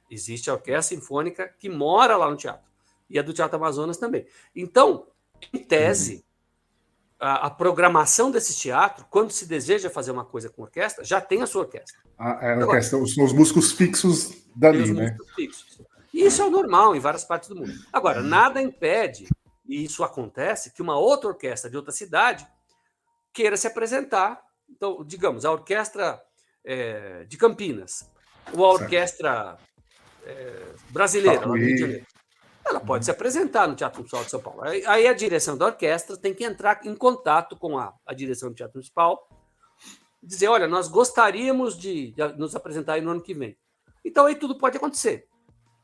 Existe a Orquestra Sinfônica que mora lá no teatro. E a do Teatro Amazonas também. Então, em tese, a programação desse teatro, quando se deseja fazer uma coisa com orquestra, já tem a sua orquestra. A orquestra, são os músicos fixos dali, Tem os músicos fixos. E isso é o normal em várias partes do mundo. Agora, nada impede, e isso acontece, que uma outra orquestra de outra cidade queira se apresentar. Então, digamos, a orquestra de Campinas, ou a orquestra brasileira, lá do Rio de Janeiro. Ela pode se apresentar no Teatro Municipal de São Paulo. Aí a direção da orquestra tem que entrar em contato com a direção do Teatro Municipal e dizer, olha, nós gostaríamos de nos apresentar aí no ano que vem. Então, aí tudo pode acontecer.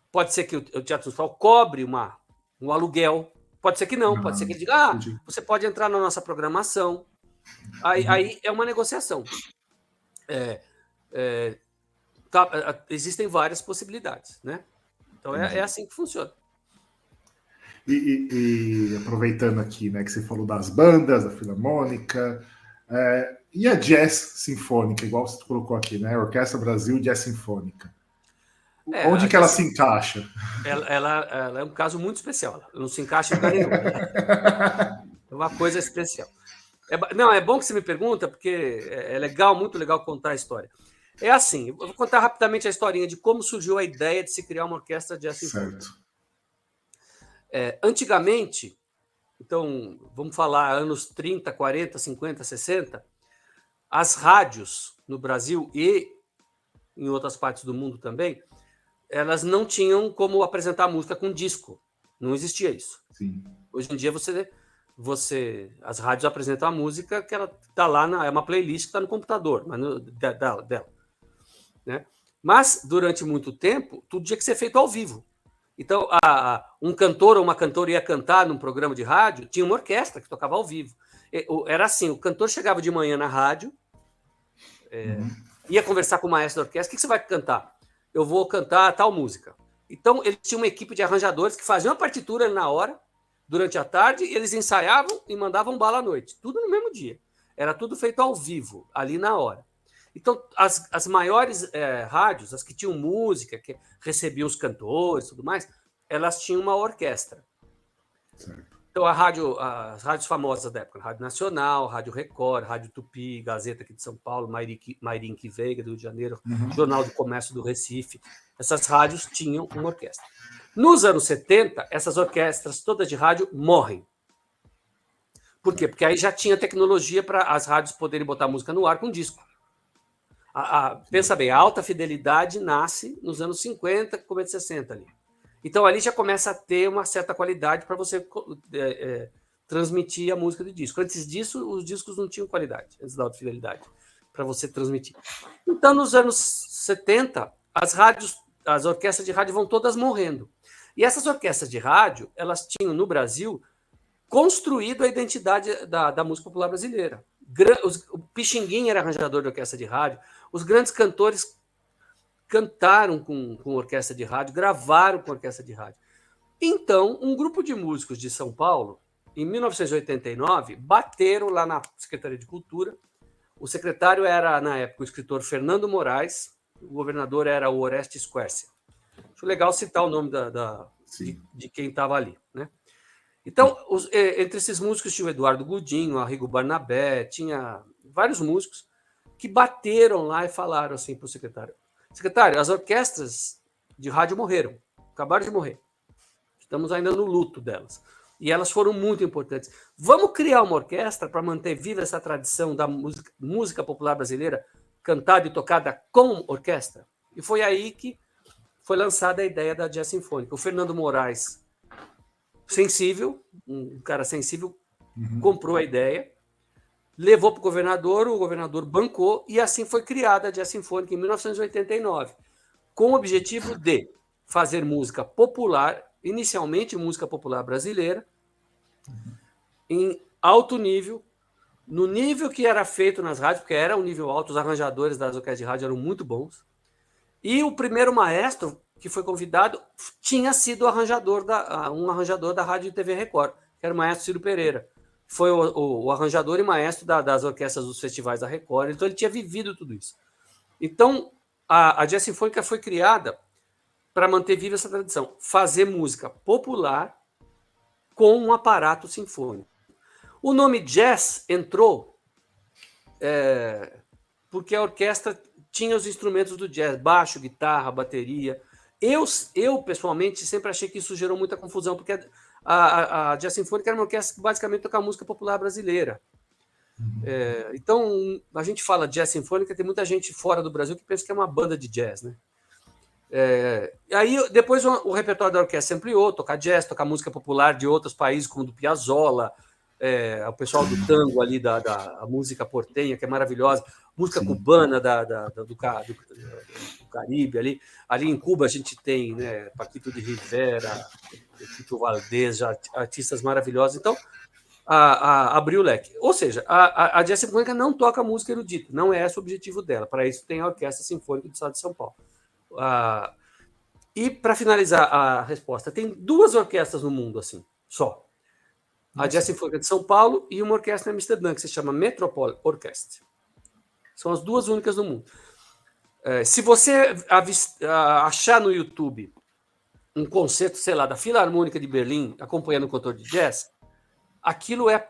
Pode ser que o Teatro Municipal cobre um aluguel, pode ser que não, pode ser que ele diga, você pode entrar na nossa programação. Aí é uma negociação. Existem várias possibilidades, né? Então, é assim que funciona. E aproveitando aqui, né, que você falou das bandas, da Filarmônica, e a Jazz Sinfônica, igual você colocou aqui, né? Orquestra Brasil Jazz Sinfônica. Onde que ela se encaixa? Ela é um caso muito especial. Ela não se encaixa em lugar nenhum. É uma coisa especial. É bom que você me pergunta, porque é legal, muito legal contar a história. É assim, eu vou contar rapidamente a historinha de como surgiu a ideia de se criar uma orquestra de jazz sinfônica. Antigamente, então, vamos falar anos 30, 40, 50, 60, as rádios no Brasil e em outras partes do mundo também, elas não tinham como apresentar música com disco. Não existia isso. Sim. Hoje em dia, as rádios apresentam a música que ela está lá, é uma playlist que está no computador dela. Né? Mas, durante muito tempo, tudo tinha que ser feito ao vivo. Então, um cantor ou uma cantora ia cantar num programa de rádio, tinha uma orquestra que tocava ao vivo. Era assim, o cantor chegava de manhã na rádio, ia conversar com o maestro da orquestra, o que você vai cantar? Eu vou cantar tal música. Então, eles tinham uma equipe de arranjadores que faziam a partitura na hora, durante a tarde, eles ensaiavam e mandavam bala à noite. Tudo no mesmo dia. Era tudo feito ao vivo, ali na hora. Então, as maiores rádios, as que tinham música, que recebiam os cantores e tudo mais, elas tinham uma orquestra. Certo. Então, as rádios famosas da época, Rádio Nacional, Rádio Record, Rádio Tupi, Gazeta aqui de São Paulo, Mairinque Veiga, do Rio de Janeiro, Jornal do Comércio do Recife, essas rádios tinham uma orquestra. Nos anos 70, essas orquestras todas de rádio morrem. Por quê? Porque aí já tinha tecnologia para as rádios poderem botar música no ar com disco. Pensa bem, a alta fidelidade nasce nos anos 50, começo de 60 ali. Então, ali já começa a ter uma certa qualidade para você transmitir a música de disco. Antes disso, os discos não tinham qualidade, antes da alta fidelidade, para você transmitir. Então, nos anos 70, as orquestras de rádio vão todas morrendo. E essas orquestras de rádio, elas tinham, no Brasil, construído a identidade da música popular brasileira. O Pixinguinha era arranjador de orquestra de rádio, os grandes cantores cantaram com orquestra de rádio, gravaram com orquestra de rádio. Então, um grupo de músicos de São Paulo, em 1989, bateram lá na Secretaria de Cultura. O secretário era, na época, o escritor Fernando Moraes, o governador era o Orestes Quercia. Acho legal citar o nome de quem estava ali, né? Então, entre esses músicos tinha o Eduardo Godinho, o Arrigo Barnabé, tinha vários músicos que bateram lá e falaram assim para o secretário: secretário, as orquestras de rádio morreram, acabaram de morrer. Estamos ainda no luto delas. E elas foram muito importantes. Vamos criar uma orquestra para manter viva essa tradição da música popular brasileira cantada e tocada com orquestra? E foi aí que foi lançada a ideia da Jazz Sinfônica. O Fernando Moraes sensível, um cara sensível, comprou a ideia, levou para o governador bancou, e assim foi criada a Jazz Sinfônica em 1989, com o objetivo de fazer música popular, inicialmente música popular brasileira, em alto nível, no nível que era feito nas rádios, porque era um nível alto, os arranjadores das orquestras de rádio eram muito bons, e o primeiro maestro que foi convidado tinha sido um arranjador da Rádio e TV Record, que era o maestro Ciro Pereira. Foi o arranjador e maestro das orquestras dos festivais da Record, então ele tinha vivido tudo isso. Então, a Jazz Sinfônica foi criada para manter viva essa tradição, fazer música popular com um aparato sinfônico. O nome jazz entrou porque a orquestra tinha os instrumentos do jazz, baixo, guitarra, bateria. Eu pessoalmente, sempre achei que isso gerou muita confusão, porque a Jazz Sinfônica era uma orquestra que basicamente tocava música popular brasileira. Então, a gente fala Jazz Sinfônica, tem muita gente fora do Brasil que pensa que é uma banda de jazz, né? Aí, depois, o repertório da orquestra ampliou, tocar jazz, tocar música popular de outros países, como do Piazzolla, o pessoal do tango ali, da música portenha, que é maravilhosa, música cubana do Caribe. Ali em Cuba a gente tem, né, Paquito de Rivera, Tito Valdés, artistas maravilhosos. Então, abriu o leque. Ou seja, a Jazz Sinfônica não toca música erudita, não é esse o objetivo dela. Para isso tem a Orquestra Sinfônica do Estado de São Paulo. E, para finalizar a resposta, tem 2 orquestras no mundo, assim, só. A Jazz Sinfônica de São Paulo e uma orquestra em Amsterdã, que se chama Metropole Orchestra. São as 2 únicas no mundo. Se você achar no YouTube um concerto, sei lá, da Filarmônica de Berlim, acompanhando o cantor de jazz, aquilo é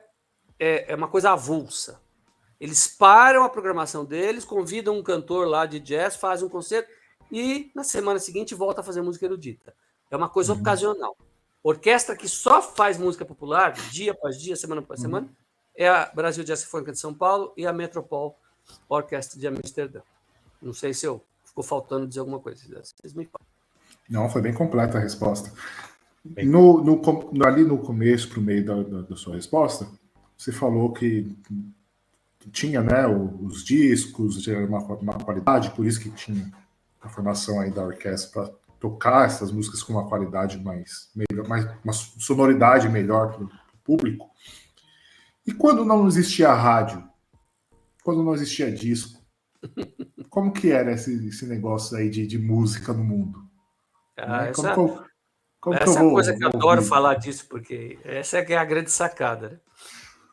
uma coisa avulsa. Eles param a programação deles, convidam um cantor lá de jazz, fazem um concerto e, na semana seguinte, volta a fazer música erudita. É uma coisa ocasional. Orquestra que só faz música popular, dia após dia, semana após semana, é a Brasil Jazz Sinfônica de São Paulo e a Metropole Orquestra de Amsterdã. Não sei se ficou faltando dizer alguma coisa. Vocês me falam. Não, foi bem completa a resposta. Ali no começo, para o meio da sua resposta, você falou que tinha, né, os discos, tinha uma qualidade, por isso que tinha a formação aí da orquestra para tocar essas músicas com uma qualidade melhor, uma sonoridade melhor para o público. E quando não existia rádio, quando não existia disco, como que era esse negócio aí de música no mundo? Essa é a coisa que eu adoro falar disso, porque essa é a grande sacada,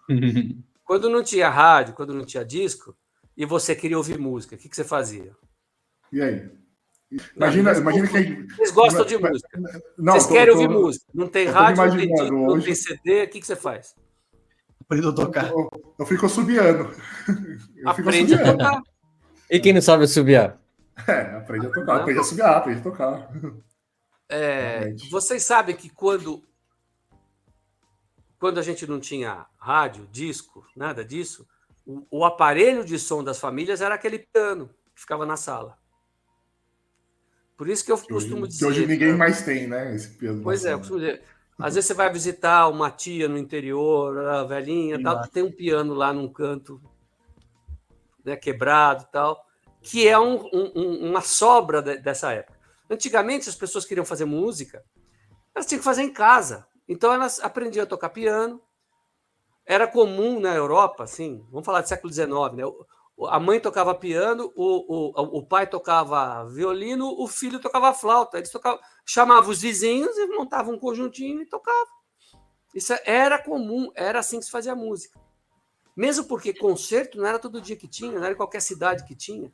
né? Quando não tinha rádio, quando não tinha disco, e você queria ouvir música, o que você fazia? E aí? Imagina que... Vocês gostam de música. Vocês querem ouvir música. Não tem rádio, não tem disco, não tem CD, o que você faz? Aprendo a tocar. Eu fico assobiando. Aprende a tocar. E quem não sabe assobiar? Aprende a tocar, aprende a assobiar, aprende a tocar. Vocês sabem que quando a gente não tinha rádio, disco, nada disso, o aparelho de som das famílias era aquele piano que ficava na sala. Por isso que eu costumo dizer... Que hoje ninguém mais tem, né? Esse piano. Pois eu costumo dizer. Às vezes você vai visitar uma tia no interior, a velhinha, tal, tem um piano lá num canto, né, quebrado e tal, que é uma sobra dessa época. Antigamente, as pessoas queriam fazer música, elas tinham que fazer em casa. Então, elas aprendiam a tocar piano. Era comum na Europa, assim, vamos falar do século XIX, né? A mãe tocava piano, o pai tocava violino, o filho tocava flauta. Eles chamavam os vizinhos e montavam um conjuntinho e tocavam. Isso era comum, era assim que se fazia música. Mesmo porque concerto não era todo dia que tinha, não era em qualquer cidade que tinha.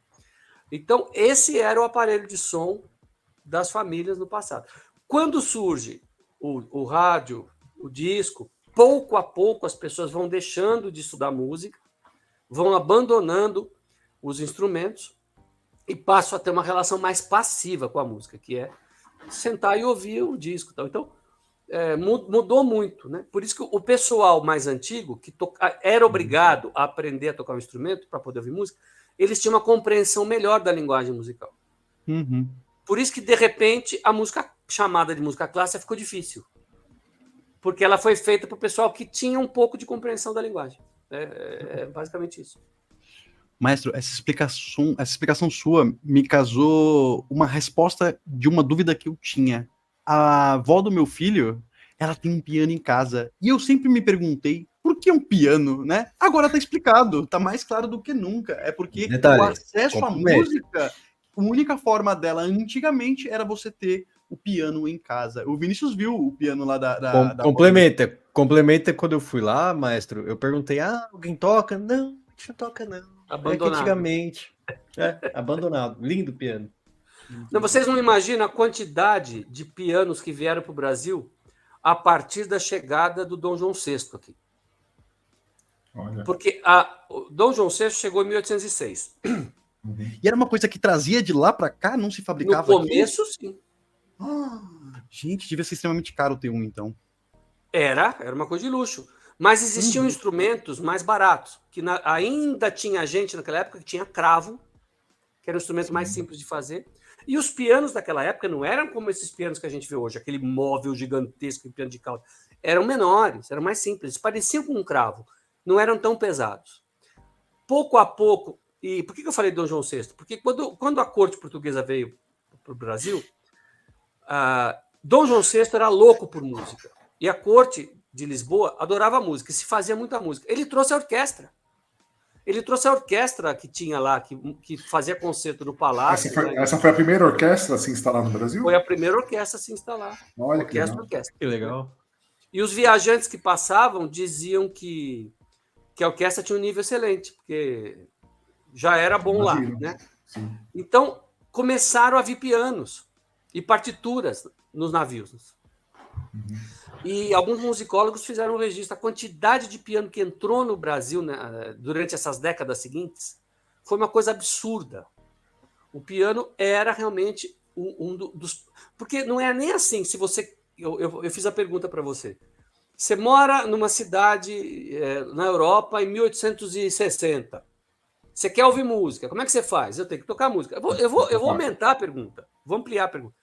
Então, esse era o aparelho de som das famílias no passado. Quando surge o rádio, o disco, pouco a pouco as pessoas vão deixando de estudar música, vão abandonando os instrumentos e passam a ter uma relação mais passiva com a música, que é sentar e ouvir um disco. Então, mudou muito, né? Por isso que o pessoal mais antigo, que era obrigado a aprender a tocar um instrumento para poder ouvir música, eles tinham uma compreensão melhor da linguagem musical. Por isso que, de repente, a música chamada de música clássica ficou difícil. porque ela foi feita para o pessoal que tinha um pouco de compreensão da linguagem. É basicamente isso. Maestro, essa explicação sua me casou uma resposta de uma dúvida que eu tinha. A avó do meu filho, ela tem um piano em casa. E eu sempre me perguntei, por que um piano, né? Agora tá explicado, tá mais claro do que nunca. É porque o acesso à música, a única forma dela antigamente era você ter o piano em casa. O Vinícius viu o piano lá da Complementa quando eu fui lá, maestro, eu perguntei, alguém toca? Não, a gente não toca não. Abandonado. Antigamente. Abandonado. Lindo piano. Não, vocês não imaginam a quantidade de pianos que vieram para o Brasil a partir da chegada do Dom João VI aqui. Olha. Porque o Dom João VI chegou em 1806. E era uma coisa que trazia de lá para cá, não se fabricava no começo, aqui? Sim. Gente, devia ser extremamente caro ter um, então. Era uma coisa de luxo. Mas existiam instrumentos mais baratos, que ainda tinha gente naquela época que tinha cravo, que era um instrumento mais simples de fazer. E os pianos daquela época não eram como esses pianos que a gente vê hoje, aquele móvel gigantesco, piano de cauda. Eram menores, eram mais simples, pareciam com um cravo, não eram tão pesados. Pouco a pouco, e por que eu falei de Dom João VI? Porque quando a corte portuguesa veio para o Brasil, Dom João VI era louco por música. E a corte de Lisboa adorava música, e se fazia muita música. Ele trouxe a orquestra. Ele trouxe a orquestra que tinha lá, que fazia concerto no Palácio. Essa foi a primeira orquestra a se instalar no Brasil? Foi a primeira orquestra a se instalar. Olha orquestra. Que legal. E os viajantes que passavam diziam que a orquestra tinha um nível excelente, porque já era bom lá, né? Sim. Então, começaram a vir pianos e partituras nos navios. E alguns musicólogos fizeram um registro. A quantidade de piano que entrou no Brasil, né, durante essas décadas seguintes foi uma coisa absurda. O piano era realmente um dos... Porque não é nem assim, se você... Eu fiz a pergunta para você. Você mora numa cidade na Europa em 1860. Você quer ouvir música. Como é que você faz? Eu tenho que tocar música. Eu vou aumentar a pergunta. Vou ampliar a pergunta.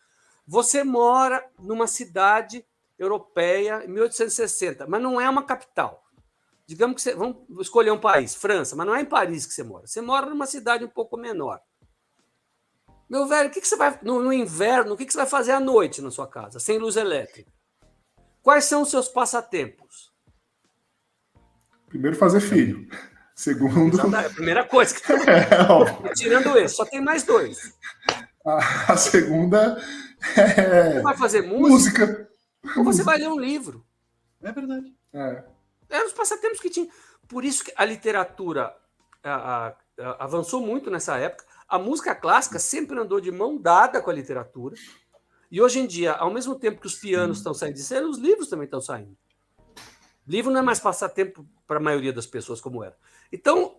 Você mora numa cidade europeia em 1860, mas não é uma capital. Digamos que vamos escolher um país, França, mas não é em Paris que você mora. Você mora numa cidade um pouco menor. Meu velho, o que você vai no inverno? O que você vai fazer à noite na sua casa, sem luz elétrica? Quais são os seus passatempos? Primeiro, fazer filho. Segundo... É a primeira coisa. Tirando esse, só tem mais dois. A segunda Você vai fazer música? Ou você vai ler um livro. É verdade. Eram os passatempos que tinha. Por isso que a literatura avançou muito nessa época. A música clássica sempre andou de mão dada com a literatura. E hoje em dia, ao mesmo tempo que os pianos estão saindo de cena, os livros também estão saindo. Livro não é mais passatempo para a maioria das pessoas como era. Então,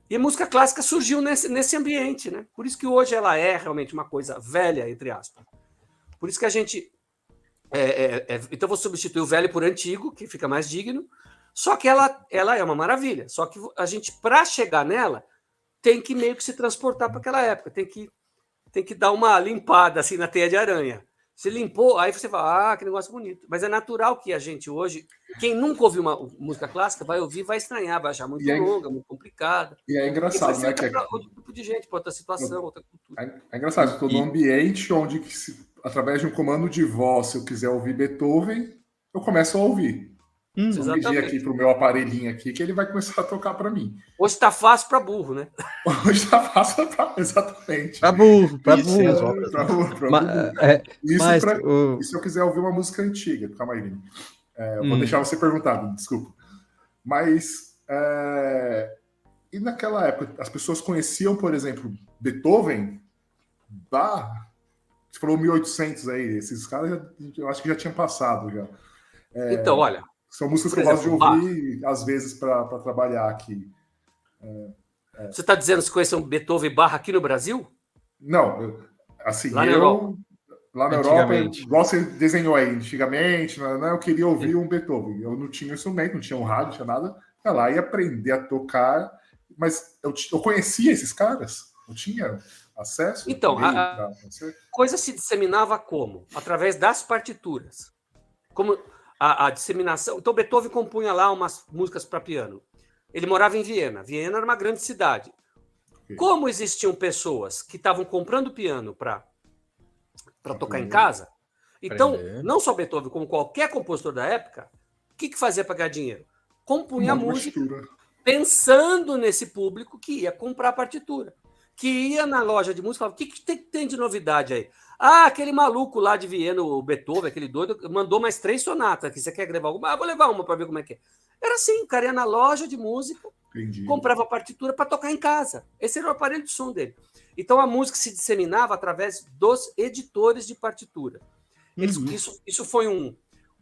e a música clássica surgiu nesse ambiente, né? Por isso que hoje ela é realmente uma coisa velha, entre aspas. Por isso que a gente... então, vou substituir o velho por antigo, que fica mais digno. Só que ela é uma maravilha. Só que a gente, para chegar nela, tem que meio que se transportar para aquela época. Tem que dar uma limpada assim na teia de aranha. Se limpou, aí você fala, que negócio bonito. Mas é natural que a gente hoje, quem nunca ouviu uma música clássica, vai ouvir, vai estranhar, vai achar muito longa, muito complicada. E é engraçado, né? Que para outro grupo de gente, para outra situação, outra cultura. É engraçado, eu estou num ambiente onde, através de um comando de voz, se eu quiser ouvir Beethoven, eu começo a ouvir. Eu pedi aqui para o meu aparelhinho aqui que ele vai começar a tocar para mim. Hoje está fácil para burro, né? Hoje está fácil para... Exatamente. Para burro. E se eu quiser ouvir uma música antiga? Calma aí, Vini. Eu vou deixar você perguntar, desculpa. Mas... E naquela época, as pessoas conheciam, por exemplo, Beethoven? Você falou 1800 aí, esses caras eu acho que já tinham passado já. Então, olha... São músicas que eu gosto de ouvir, às vezes, para trabalhar aqui. Você está dizendo que você conheceu Beethoven e Bach aqui no Brasil? Não, assim, lá na Europa, igual você desenhou aí, antigamente, né, eu queria ouvir um Beethoven. Eu não tinha instrumento, não tinha um rádio, não tinha nada. Eu lá ia aprender a tocar, mas eu conhecia esses caras? Eu tinha acesso? Então, a coisa se disseminava como? Através das partituras. como a disseminação. Então, Beethoven compunha lá umas músicas para piano. Ele morava em Viena. Viena era uma grande cidade. Como existiam pessoas que estavam comprando piano para tocar em casa, então, não só Beethoven, como qualquer compositor da época, o que fazia para ganhar dinheiro? Compunha música pensando nesse público que ia comprar a partitura, que ia na loja de música e falava: o que tem de novidade aí? Ah, aquele maluco lá de Viena, o Beethoven, aquele doido, mandou mais 3 sonatas aqui. Você quer gravar alguma? Ah, vou levar uma para ver como é que é. Era assim, o cara ia na loja de música, comprava a partitura para tocar em casa. Esse era o aparelho de som dele. Então a música se disseminava através dos editores de partitura. Isso foi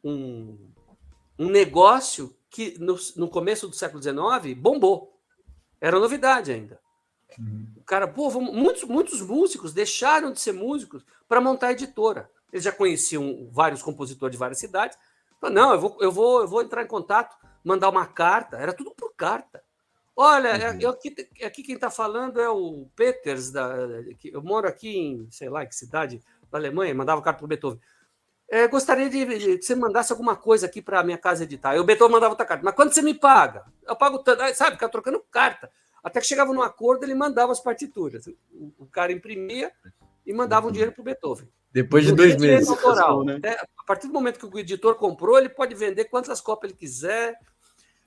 um negócio que no começo do século XIX bombou. Era novidade ainda. O cara, muitos músicos deixaram de ser músicos para montar a editora. Eles já conheciam vários compositores de várias cidades. Falaram: não, eu vou entrar em contato, mandar uma carta. Era tudo por carta. Olha, aqui quem está falando é o Peters. Eu moro aqui em, sei lá, que cidade da Alemanha. Mandava carta para o Beethoven. Gostaria de que você mandasse alguma coisa aqui para a minha casa editar. Aí o Beethoven mandava outra carta. Mas quando você me paga? Eu pago tanto. Sabe, ficava trocando carta. Até que chegava num acordo, ele mandava as partituras. O cara imprimia e mandava um dinheiro para o Beethoven. Depois de 2 meses. Autoral, né? A partir do momento que o editor comprou, ele pode vender quantas cópias ele quiser.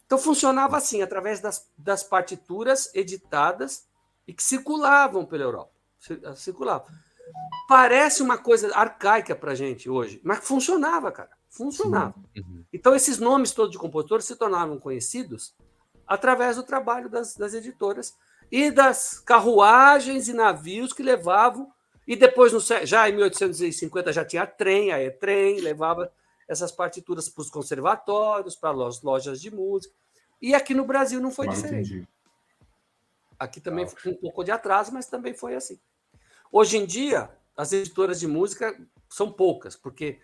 Então funcionava assim, através das partituras editadas e que circulavam pela Europa. Circulavam. Parece uma coisa arcaica para a gente hoje, mas funcionava, cara. Funcionava. Então esses nomes todos de compositores se tornavam conhecidos através do trabalho das editoras e das carruagens e navios que levavam, e depois, já em 1850, já tinha trem, a trem levava essas partituras para os conservatórios, para as lojas de música, e aqui no Brasil não foi diferente. Aqui também foi um pouco de atraso, mas também foi assim. Hoje em dia, as editoras de música são poucas, porque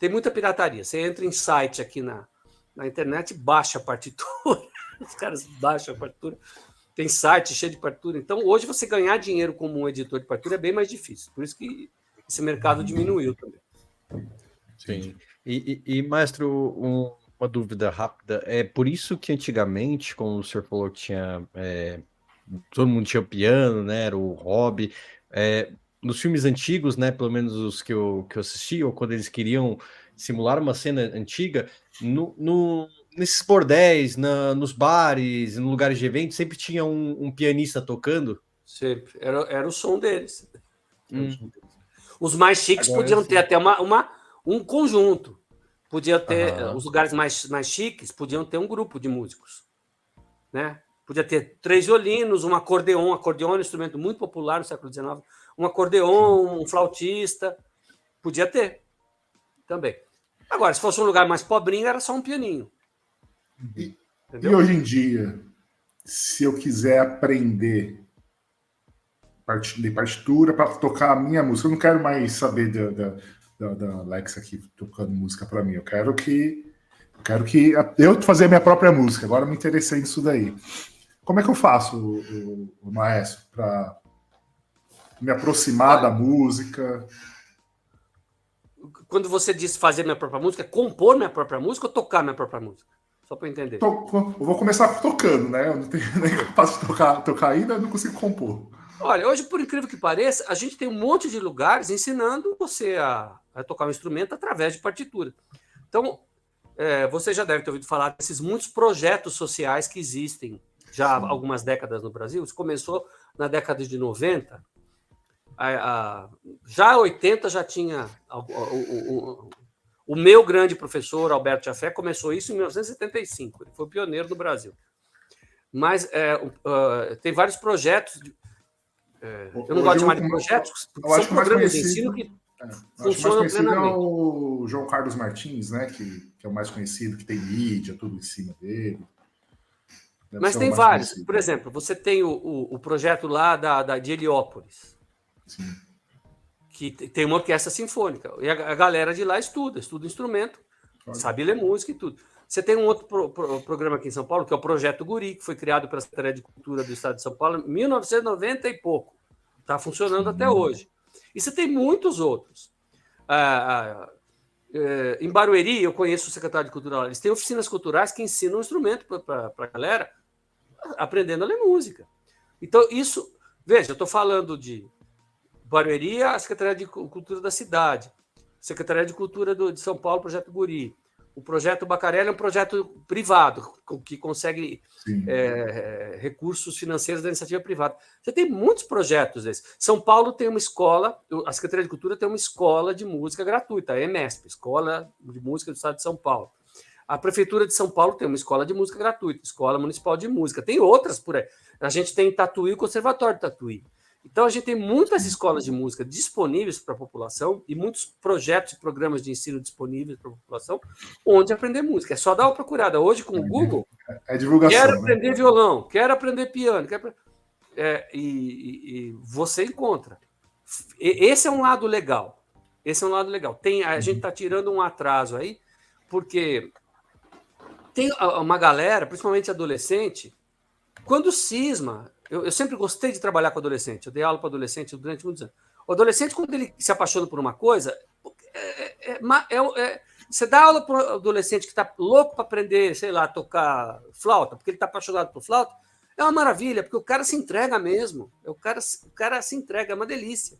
tem muita pirataria. Você entra em site aqui na internet, baixa a partitura, os caras baixam a partitura, tem site cheio de partitura. Então, hoje, você ganhar dinheiro como um editor de partitura é bem mais difícil. Por isso que esse mercado diminuiu também. Sim. E maestro, uma dúvida rápida. É por isso que antigamente, como o senhor falou que tinha... todo mundo tinha piano, né? Era o hobby. Nos filmes antigos, né? Pelo menos os que eu assisti, ou quando eles queriam simular uma cena antiga, nesses bordéis, nos bares, em lugares de evento, sempre tinha um pianista tocando? Sempre. Era o som deles. Os mais chiques podiam ter até um conjunto. Podia ter, os lugares mais chiques podiam ter um grupo de músicos. Né? Podia ter 3 violinos, um acordeon. Acordeon é um instrumento muito popular no século XIX. Um acordeon, um flautista. Podia ter também. Agora, se fosse um lugar mais pobrinho, era só um pianinho. E hoje em dia, se eu quiser aprender de partitura para tocar a minha música, eu não quero mais saber da Alexa aqui tocando música para mim. Eu quero que eu fazer a minha própria música. Agora me interessei nisso daí. Como é que eu faço, o maestro, para me aproximar da música? Quando você diz fazer minha própria música, compor minha própria música ou tocar minha própria música? Só para entender. Eu vou começar tocando, né? Eu não tenho nem capaz de tocar ainda, eu não consigo compor. Olha, hoje, por incrível que pareça, a gente tem um monte de lugares ensinando você a tocar um instrumento através de partitura. Então, você já deve ter ouvido falar desses muitos projetos sociais que existem já há algumas décadas no Brasil. Isso começou na década de 90. Já em 80 já tinha... O meu grande professor, Alberto Jafé, começou isso em 1975. Ele foi pioneiro no Brasil. Mas tem vários projetos... eu não gosto de chamar de projetos, porque são programas de ensino que funcionam plenamente. É o João Carlos Martins, né, que é o mais conhecido, que tem mídia, tudo em cima dele. Mas tem vários. Conhecido. Por exemplo, você tem o projeto lá de Heliópolis. Sim. Que tem uma orquestra sinfônica. E a galera de lá estuda instrumento, sabe ler música e tudo. Você tem um outro programa aqui em São Paulo, que é o Projeto Guri, que foi criado pela Secretaria de Cultura do Estado de São Paulo em 1990 e pouco. Está funcionando até hoje. E você tem muitos outros. Em Barueri, eu conheço o secretário de Cultura lá, eles têm oficinas culturais que ensinam um instrumento para a galera aprendendo a ler música. Então, isso... Veja, eu estou falando de Barueri, a Secretaria de Cultura da cidade, Secretaria de Cultura de São Paulo, Projeto Guri. O projeto Bacarelli é um projeto privado, que consegue recursos financeiros da iniciativa privada. Você tem muitos projetos desses. São Paulo tem uma escola, a Secretaria de Cultura tem uma escola de música gratuita, a EMESP, Escola de Música do Estado de São Paulo. A Prefeitura de São Paulo tem uma escola de música gratuita, Escola Municipal de Música. Tem outras por aí. A gente tem em Tatuí o Conservatório de Tatuí. Então, a gente tem muitas escolas de música disponíveis para a população e muitos projetos e programas de ensino disponíveis para a população onde aprender música. É só dar uma procurada. Hoje, com o Google, divulgação, quero aprender violão, quero aprender piano, e você encontra. Esse é um lado legal. Esse é um lado legal. A gente está tirando um atraso aí, porque tem uma galera, principalmente adolescente, quando cisma... Eu sempre gostei de trabalhar com adolescente. Eu dei aula para adolescente durante muitos anos. O adolescente, quando ele se apaixona por uma coisa, você dá aula para um adolescente que está louco para aprender, sei lá, tocar flauta, porque ele está apaixonado por flauta, é uma maravilha, porque o cara se entrega mesmo. O cara se entrega, é uma delícia.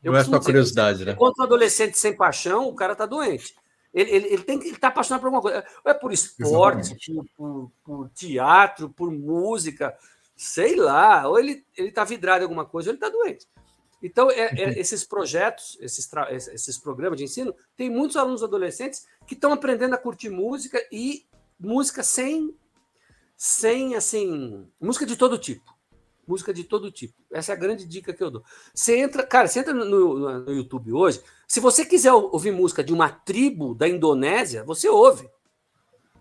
Não é só curiosidade, né? Enquanto um adolescente sem paixão, o cara está doente. Ele tem que estar apaixonado por alguma coisa. Ou é por esporte, por teatro, por música... Sei lá, ou ele está vidrado em alguma coisa, ou ele está doente. Então, esses projetos, esses programas de ensino, tem muitos alunos adolescentes que estão aprendendo a curtir música e música sem assim, música de todo tipo. Música de todo tipo. Essa é a grande dica que eu dou. Você entra no YouTube hoje, se você quiser ouvir música de uma tribo da Indonésia, você ouve.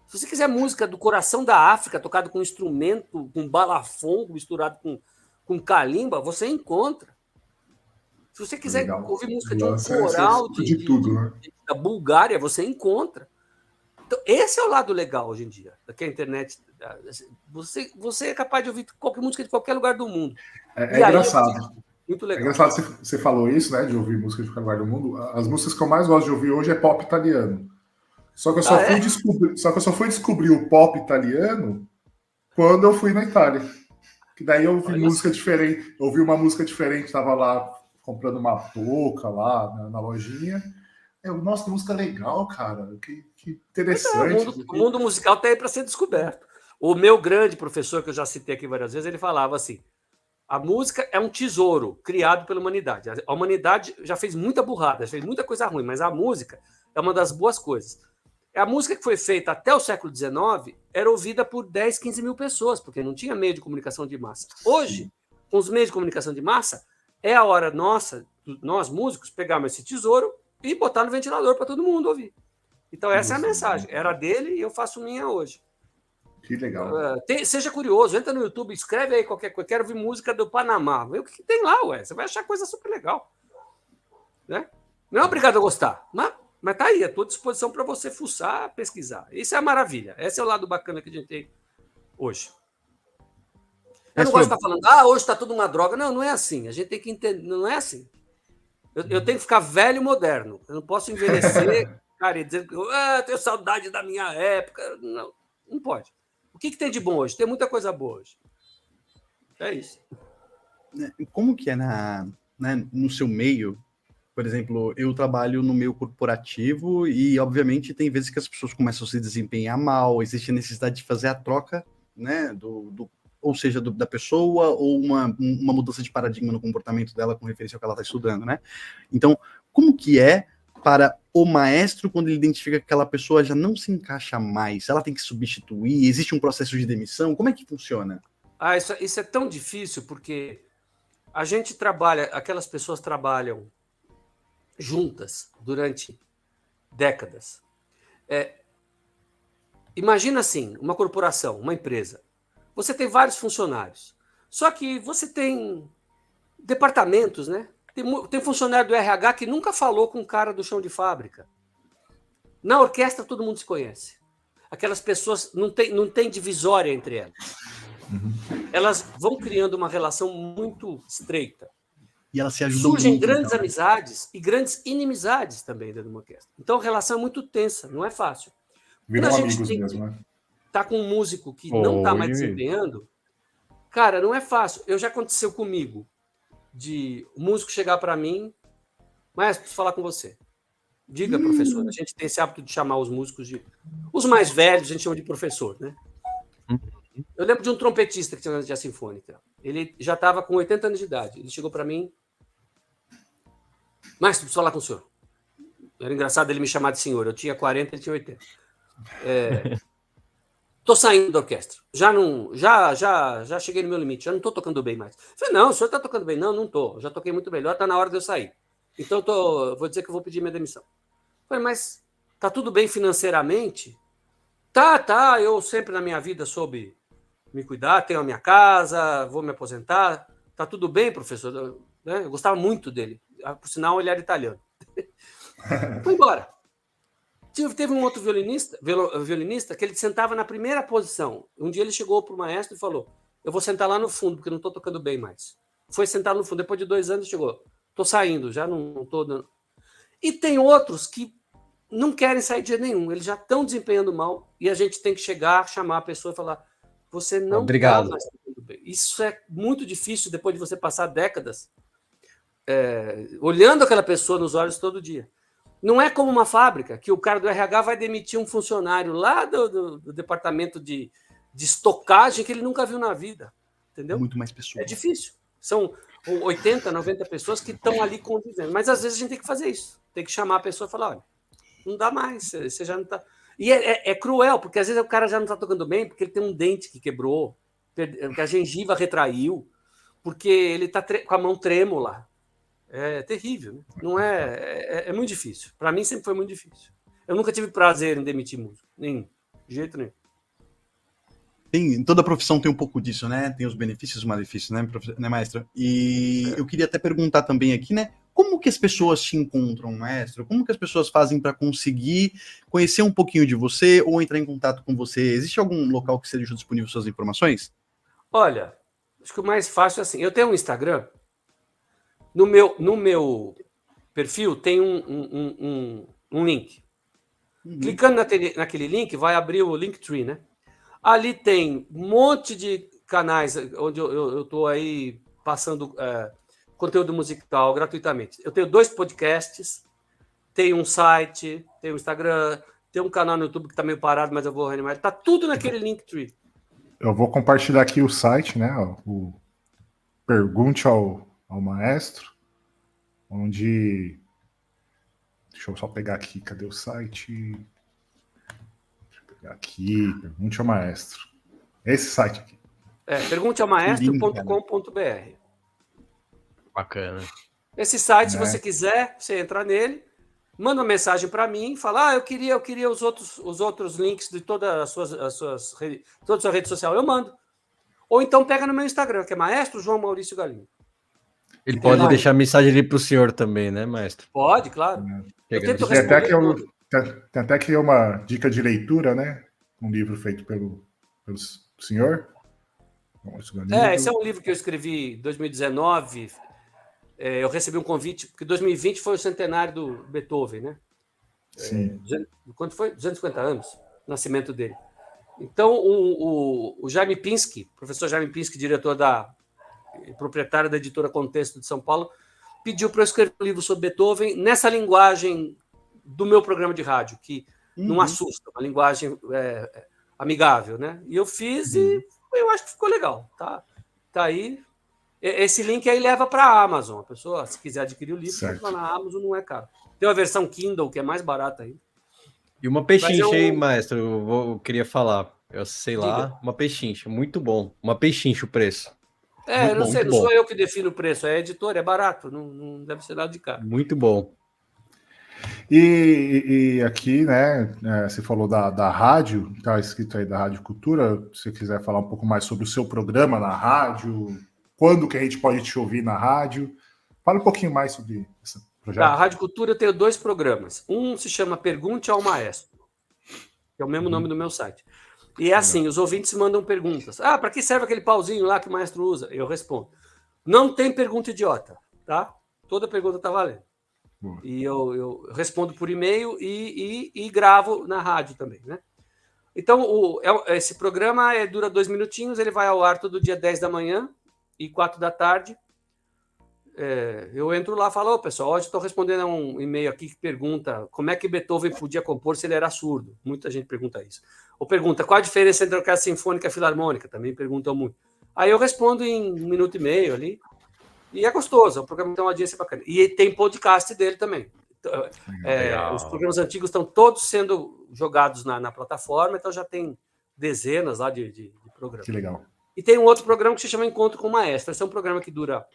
Se você quiser música do coração da África, tocado com instrumento, com balafongo misturado com calimba, você encontra. Se você quiser ouvir música de um coral da Bulgária, você encontra. Então, esse é o lado legal hoje em dia, que a internet... Você é capaz de ouvir qualquer música de qualquer lugar do mundo. É engraçado. Muito legal. É engraçado que você falou isso, né, de ouvir música de qualquer lugar do mundo. As músicas que eu mais gosto de ouvir hoje é pop italiano. Só que eu só fui descobrir o pop italiano quando eu fui na Itália. Que daí eu ouvi música diferente. Eu ouvi uma música diferente, estava lá comprando uma touca lá na lojinha. Nossa, que música legal, cara. Que interessante. O mundo musical está aí para ser descoberto. O meu grande professor, que eu já citei aqui várias vezes, ele falava assim: a música é um tesouro criado pela humanidade. A humanidade já fez muita burrada, já fez muita coisa ruim, mas a música é uma das boas coisas. A música que foi feita até o século XIX era ouvida por 10, 15 mil pessoas, porque não tinha meio de comunicação de massa. Hoje, com os meios de comunicação de massa, é a hora nossa, nós músicos, pegarmos esse tesouro e botar no ventilador para todo mundo ouvir. Então, essa é a mensagem. Era dele e eu faço minha hoje. Que legal. Seja curioso, entra no YouTube, escreve aí qualquer coisa. Quero ouvir música do Panamá. Vê o que tem lá, ué. Você vai achar coisa super legal. Né? Não é obrigado a gostar, mas tá aí, à tua disposição para você fuçar, pesquisar. Isso é a maravilha. Esse é o lado bacana que a gente tem hoje. Eu não gosto de estar falando, hoje está tudo uma droga. Não, não é assim. A gente tem que entender, não é assim. Eu tenho que ficar velho e moderno. Eu não posso envelhecer, cara, e dizer que eu tenho saudade da minha época. Não, não pode. O que tem de bom hoje? Tem muita coisa boa hoje. É isso. Como que é no seu meio? Por exemplo, eu trabalho no meio corporativo e, obviamente, tem vezes que as pessoas começam a se desempenhar mal, existe a necessidade de fazer a troca, né, ou seja, da pessoa, ou uma mudança de paradigma no comportamento dela com referência ao que ela está estudando, né? Então, como que é para o maestro quando ele identifica que aquela pessoa já não se encaixa mais? Ela tem que substituir? Existe um processo de demissão? Como é que funciona? Isso é tão difícil, porque a gente trabalha, aquelas pessoas trabalham juntas durante décadas. Imagina assim, uma corporação, uma empresa. Você tem vários funcionários. Só que você tem departamentos, né? Tem funcionário do RH que nunca falou com o cara do chão de fábrica. Na orquestra, todo mundo se conhece. Aquelas pessoas não tem divisória entre elas. Elas vão criando uma relação muito estreita. E elas se ajudam surgem muito, grandes então. amizades e grandes inimizades também dentro de uma orquestra. Então, a relação é muito tensa, não é fácil. Viram Quando a gente amigos tem mesmo, né? tá com um músico que não está mais Oi. desempenhando, cara, não é fácil. Já aconteceu comigo de o músico chegar para mim, mas preciso falar com você. Diga, professor. A gente tem esse hábito de chamar os músicos de... Os mais velhos a gente chama de professor, né? Eu lembro de um trompetista que tinha na Jazz Sinfônica. Ele já estava com 80 anos de idade. Ele chegou para mim, mas preciso falar com o senhor. Era engraçado ele me chamar de senhor. Eu tinha 40, ele tinha 80. Estou saindo da orquestra. Já cheguei no meu limite. Já não estou tocando bem mais. Eu falei, não, o senhor está tocando bem. Não, não estou. Já toquei muito melhor. Está na hora de eu sair. Então, vou dizer que eu vou pedir minha demissão. Eu falei, mas está tudo bem financeiramente? Tá. Eu sempre na minha vida soube me cuidar. Tenho a minha casa, vou me aposentar. Tá tudo bem, professor? Eu gostava muito dele. Por sinal, ele era italiano. Fui embora. Teve um outro violinista que ele sentava na primeira posição. Um dia ele chegou para o maestro e falou, eu vou sentar lá no fundo, porque não estou tocando bem mais. Foi sentar no fundo. Depois de 2 anos, chegou, estou saindo, já não estou dando. E tem outros que não querem sair de jeito nenhum. Eles já estão desempenhando mal e a gente tem que chegar, chamar a pessoa e falar, você não está mais tocando bem. Isso é muito difícil depois de você passar décadas olhando aquela pessoa nos olhos todo dia. Não é como uma fábrica, que o cara do RH vai demitir um funcionário lá do departamento de estocagem que ele nunca viu na vida. Entendeu? Muito mais pessoas. É difícil. São 80, 90 pessoas que estão ali convivendo. Mas às vezes a gente tem que fazer isso. Tem que chamar a pessoa e falar, olha, não dá mais, você já não está... E é cruel, porque às vezes o cara já não está tocando bem porque ele tem um dente que quebrou, porque a gengiva retraiu, porque ele está com a mão trêmula. É terrível, né? Não é muito difícil. Para mim sempre foi muito difícil. Eu nunca tive prazer em demitir músico, nenhum, de jeito nenhum. Toda profissão tem um pouco disso, né? Tem os benefícios e os malefícios, né, maestro? E eu queria até perguntar também aqui, né? Como que as pessoas te encontram, maestro? Como que as pessoas fazem para conseguir conhecer um pouquinho de você ou entrar em contato com você? Existe algum local que seja disponível suas informações? Olha, acho que o mais fácil é assim. Eu tenho um Instagram. No meu perfil tem um link. Clicando naquele link, vai abrir o Linktree, né? Ali tem um monte de canais onde eu estou aí passando conteúdo musical gratuitamente. Eu tenho 2 podcasts, tenho um site, tenho um Instagram, tenho um canal no YouTube que está meio parado, mas eu vou reanimar. Está tudo naquele Linktree. Eu vou compartilhar aqui o site, né? O Pergunte ao Maestro, onde... Deixa eu só pegar aqui, cadê o site? Deixa eu pegar aqui, Pergunte ao Maestro. Esse site aqui. Pergunteaomaestro.com.br. Bacana. Esse site, se você quiser, você entra nele, manda uma mensagem para mim, fala, eu queria os outros links de todas as suas redes sociais. Eu mando. Ou então pega no meu Instagram, que é Maestro João Maurício Galinho. Ele pode deixar mensagem ali para o senhor também, né, maestro? Pode, claro. Eu tento Tem responder até aqui uma dica de leitura, né? Um livro feito pelo senhor. Esse é um livro que eu escrevi em 2019. Eu recebi um convite, porque 2020 foi o centenário do Beethoven, né? Sim. Quanto foi? 250 anos, o nascimento dele. Então, o Jaime Pinsky, professor Jaime Pinsky, diretor proprietário da editora Contexto de São Paulo, pediu para eu escrever um livro sobre Beethoven nessa linguagem do meu programa de rádio, que não assusta, uma linguagem amigável, né? E eu fiz e eu acho que ficou legal, tá aí. Esse link aí leva para a Amazon. A pessoa, se quiser adquirir o livro, compra na Amazon, não é caro. Tem uma versão Kindle, que é mais barata aí. E uma pechincha, hein, maestro? Eu queria falar. Eu sei lá, uma pechincha, muito bom. Uma pechincha o preço. Eu não sei, não sou eu que defino o preço, é a editora, é barato, não deve ser nada de caro. Muito bom. E aqui, né, você falou da rádio, tá escrito aí da Rádio Cultura, se você quiser falar um pouco mais sobre o seu programa na rádio, quando que a gente pode te ouvir na rádio, fala um pouquinho mais sobre esse projeto. Na Rádio Cultura eu tenho 2 programas, um se chama Pergunte ao Maestro, que é o mesmo nome do meu site. E é assim, os ouvintes mandam perguntas. Para que serve aquele pauzinho lá que o maestro usa? Eu respondo. Não tem pergunta idiota. tá? Toda pergunta tá valendo. Boa. E eu respondo por e-mail e gravo na rádio também, né? Então, esse programa dura 2 minutinhos, ele vai ao ar todo dia 10 da manhã e 4 da tarde. Eu entro lá e falo, ô, pessoal, hoje estou respondendo a um e-mail aqui que pergunta como é que Beethoven podia compor se ele era surdo. Muita gente pergunta isso. Ou pergunta qual a diferença entre a orquestra sinfônica e a filarmônica. Também perguntam muito. Aí eu respondo em 1 minuto e meio ali. E é gostoso, o programa tem uma audiência bacana. E tem podcast dele também. Os programas antigos estão todos sendo jogados na plataforma, então já tem dezenas lá de programas. Que legal. E tem um outro programa que se chama Encontro com o Maestro. Esse é um programa que dura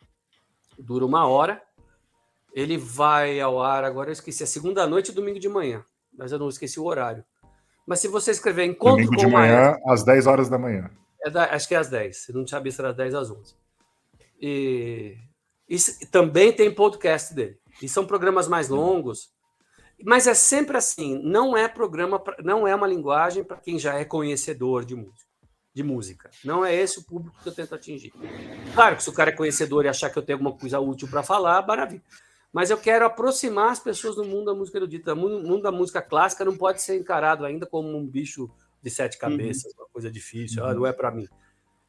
1 hora. Ele vai ao ar, agora eu esqueci, é segunda noite e domingo de manhã, mas eu não esqueci o horário. Mas se você escrever Encontro Domingo com de o manhã, Maestro... às 10 horas da manhã. acho que é às 10, se não sabia se era 10 às 11. E também tem podcast dele. E são programas mais longos, mas é sempre assim, não é uma linguagem para quem já é conhecedor de música. Não é esse o público que eu tento atingir. Claro que se o cara é conhecedor e achar que eu tenho alguma coisa útil para falar, maravilha. Mas eu quero aproximar as pessoas do mundo da música erudita. O mundo da música clássica não pode ser encarado ainda como um bicho de 7 cabeças, uma coisa difícil, não é para mim.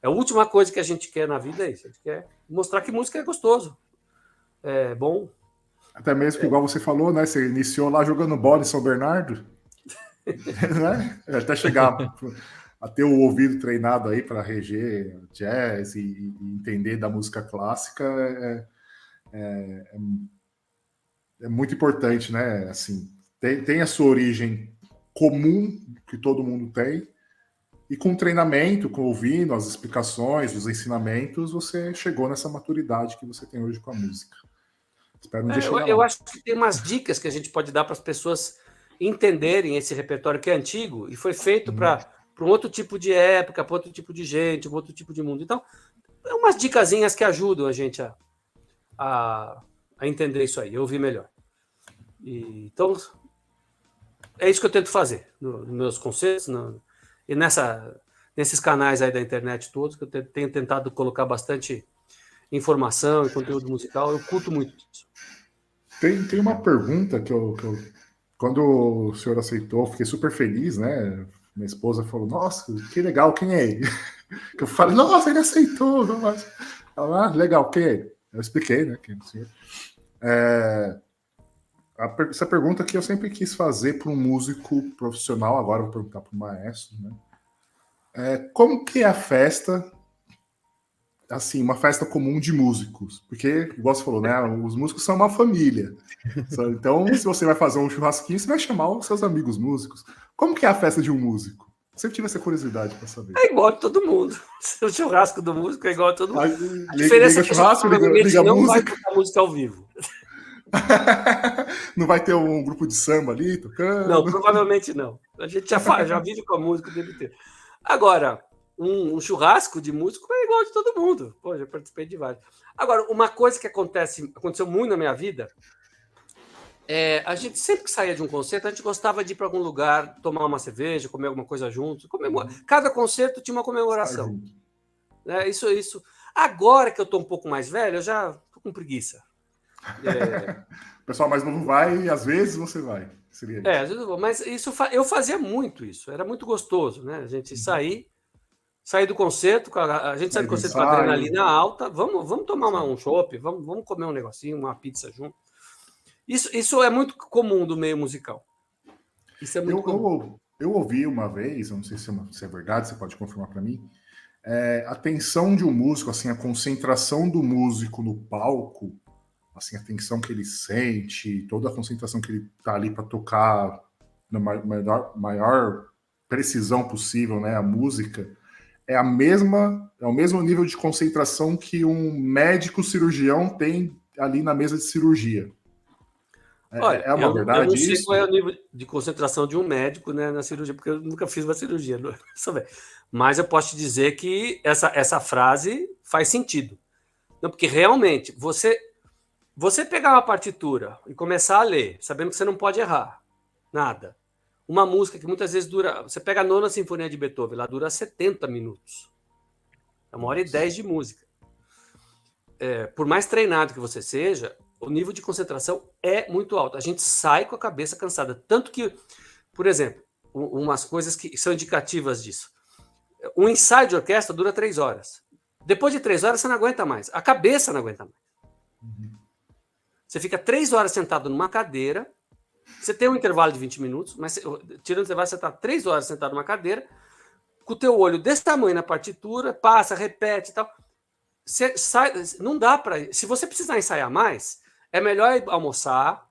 A última coisa que a gente quer na vida é isso. A gente quer mostrar que música é gostoso. É bom. Até mesmo que, igual você falou, né? Você iniciou lá jogando bola em São Bernardo. Né? Até chegar a ter o ouvido treinado aí para reger jazz e entender da música clássica é muito importante, né? Assim, tem a sua origem comum, que todo mundo tem, e com treinamento, com ouvindo as explicações, os ensinamentos, você chegou nessa maturidade que você tem hoje com a música. Espero um dia chegar lá. Eu acho que tem umas dicas que a gente pode dar para as pessoas entenderem esse repertório que é antigo e foi feito para um outro tipo de época, para outro tipo de gente, um outro tipo de mundo. Então, é umas dicasinhas que ajudam a gente a entender isso aí, a ouvir melhor. Então, é isso que eu tento fazer nos meus conceitos e nesses canais aí da internet todos, que eu tenho tentado colocar bastante informação e conteúdo musical. Eu curto muito isso. Tem uma pergunta que eu quando o senhor aceitou, fiquei super feliz, né? Minha esposa falou, nossa, que legal, quem é ele? Que eu falei, nossa, ele aceitou. Nossa. Ela, legal, quem é ele? Eu expliquei, né? Quem é o senhor. Essa pergunta que eu sempre quis fazer para um músico profissional, agora eu vou perguntar para o maestro, né? Como que é a festa, assim, uma festa comum de músicos? Porque, igual você falou, né? Os músicos são uma família. Então, se você vai fazer um churrasquinho, você vai chamar os seus amigos músicos. Como que é a festa de um músico? Eu sempre tive essa curiosidade para saber. É igual a todo mundo. O churrasco do músico é igual a todo mundo. A diferença é que churrasco, liga não música. vai tocar música ao vivo. Não vai ter um grupo de samba ali tocando? Não, provavelmente não. A gente já vive com a música o tempo inteiro. Agora, um churrasco de músico é igual de todo mundo. Pô, já participei de vários. Agora, uma coisa que aconteceu muito na minha vida, a gente sempre que saía de um concerto, a gente gostava de ir para algum lugar, tomar uma cerveja, comer alguma coisa junto. Cada concerto tinha uma comemoração. Isso. Agora que eu estou um pouco mais velho, eu já estou com preguiça. O pessoal mais novo vai e às vezes você vai. Seria isso. Às vezes eu vou, mas eu fazia muito isso, era muito gostoso, né? A gente sair do concerto, a gente sai do concerto com a adrenalina alta, vamos tomar um chopp, vamos comer um negocinho, uma pizza junto. Isso é muito comum do meio musical. Isso é muito comum. Eu ouvi uma vez, eu não sei se é verdade, você pode confirmar para mim, a tensão de um músico, assim, a concentração do músico no palco, assim, a tensão que ele sente, toda a concentração que ele tá ali para tocar na maior precisão possível, né, a música, é o mesmo nível de concentração que um médico cirurgião tem ali na mesa de cirurgia. Olha, é uma verdade eu não sei isso? qual é o nível de concentração de um médico, né, na cirurgia, porque eu nunca fiz uma cirurgia, mas eu posso te dizer que essa frase faz sentido. Não, porque realmente, você pegar uma partitura e começar a ler, sabendo que você não pode errar nada, uma música que muitas vezes dura... Você pega a 9ª Sinfonia de Beethoven, ela dura 70 minutos. É 1h10 de música. por mais treinado que você seja, o nível de concentração é muito alto. A gente sai com a cabeça cansada. Tanto que, por exemplo, umas coisas que são indicativas disso. Um ensaio de orquestra dura 3 horas. Depois de 3 horas, você não aguenta mais. A cabeça não aguenta mais. Você fica 3 horas sentado numa cadeira, você tem um intervalo de 20 minutos, mas tirando o intervalo, você está 3 horas sentado numa cadeira, com o teu olho desse tamanho na partitura, passa, repete e tal. Você sai, não dá para... Se você precisar ensaiar mais, é melhor ir almoçar,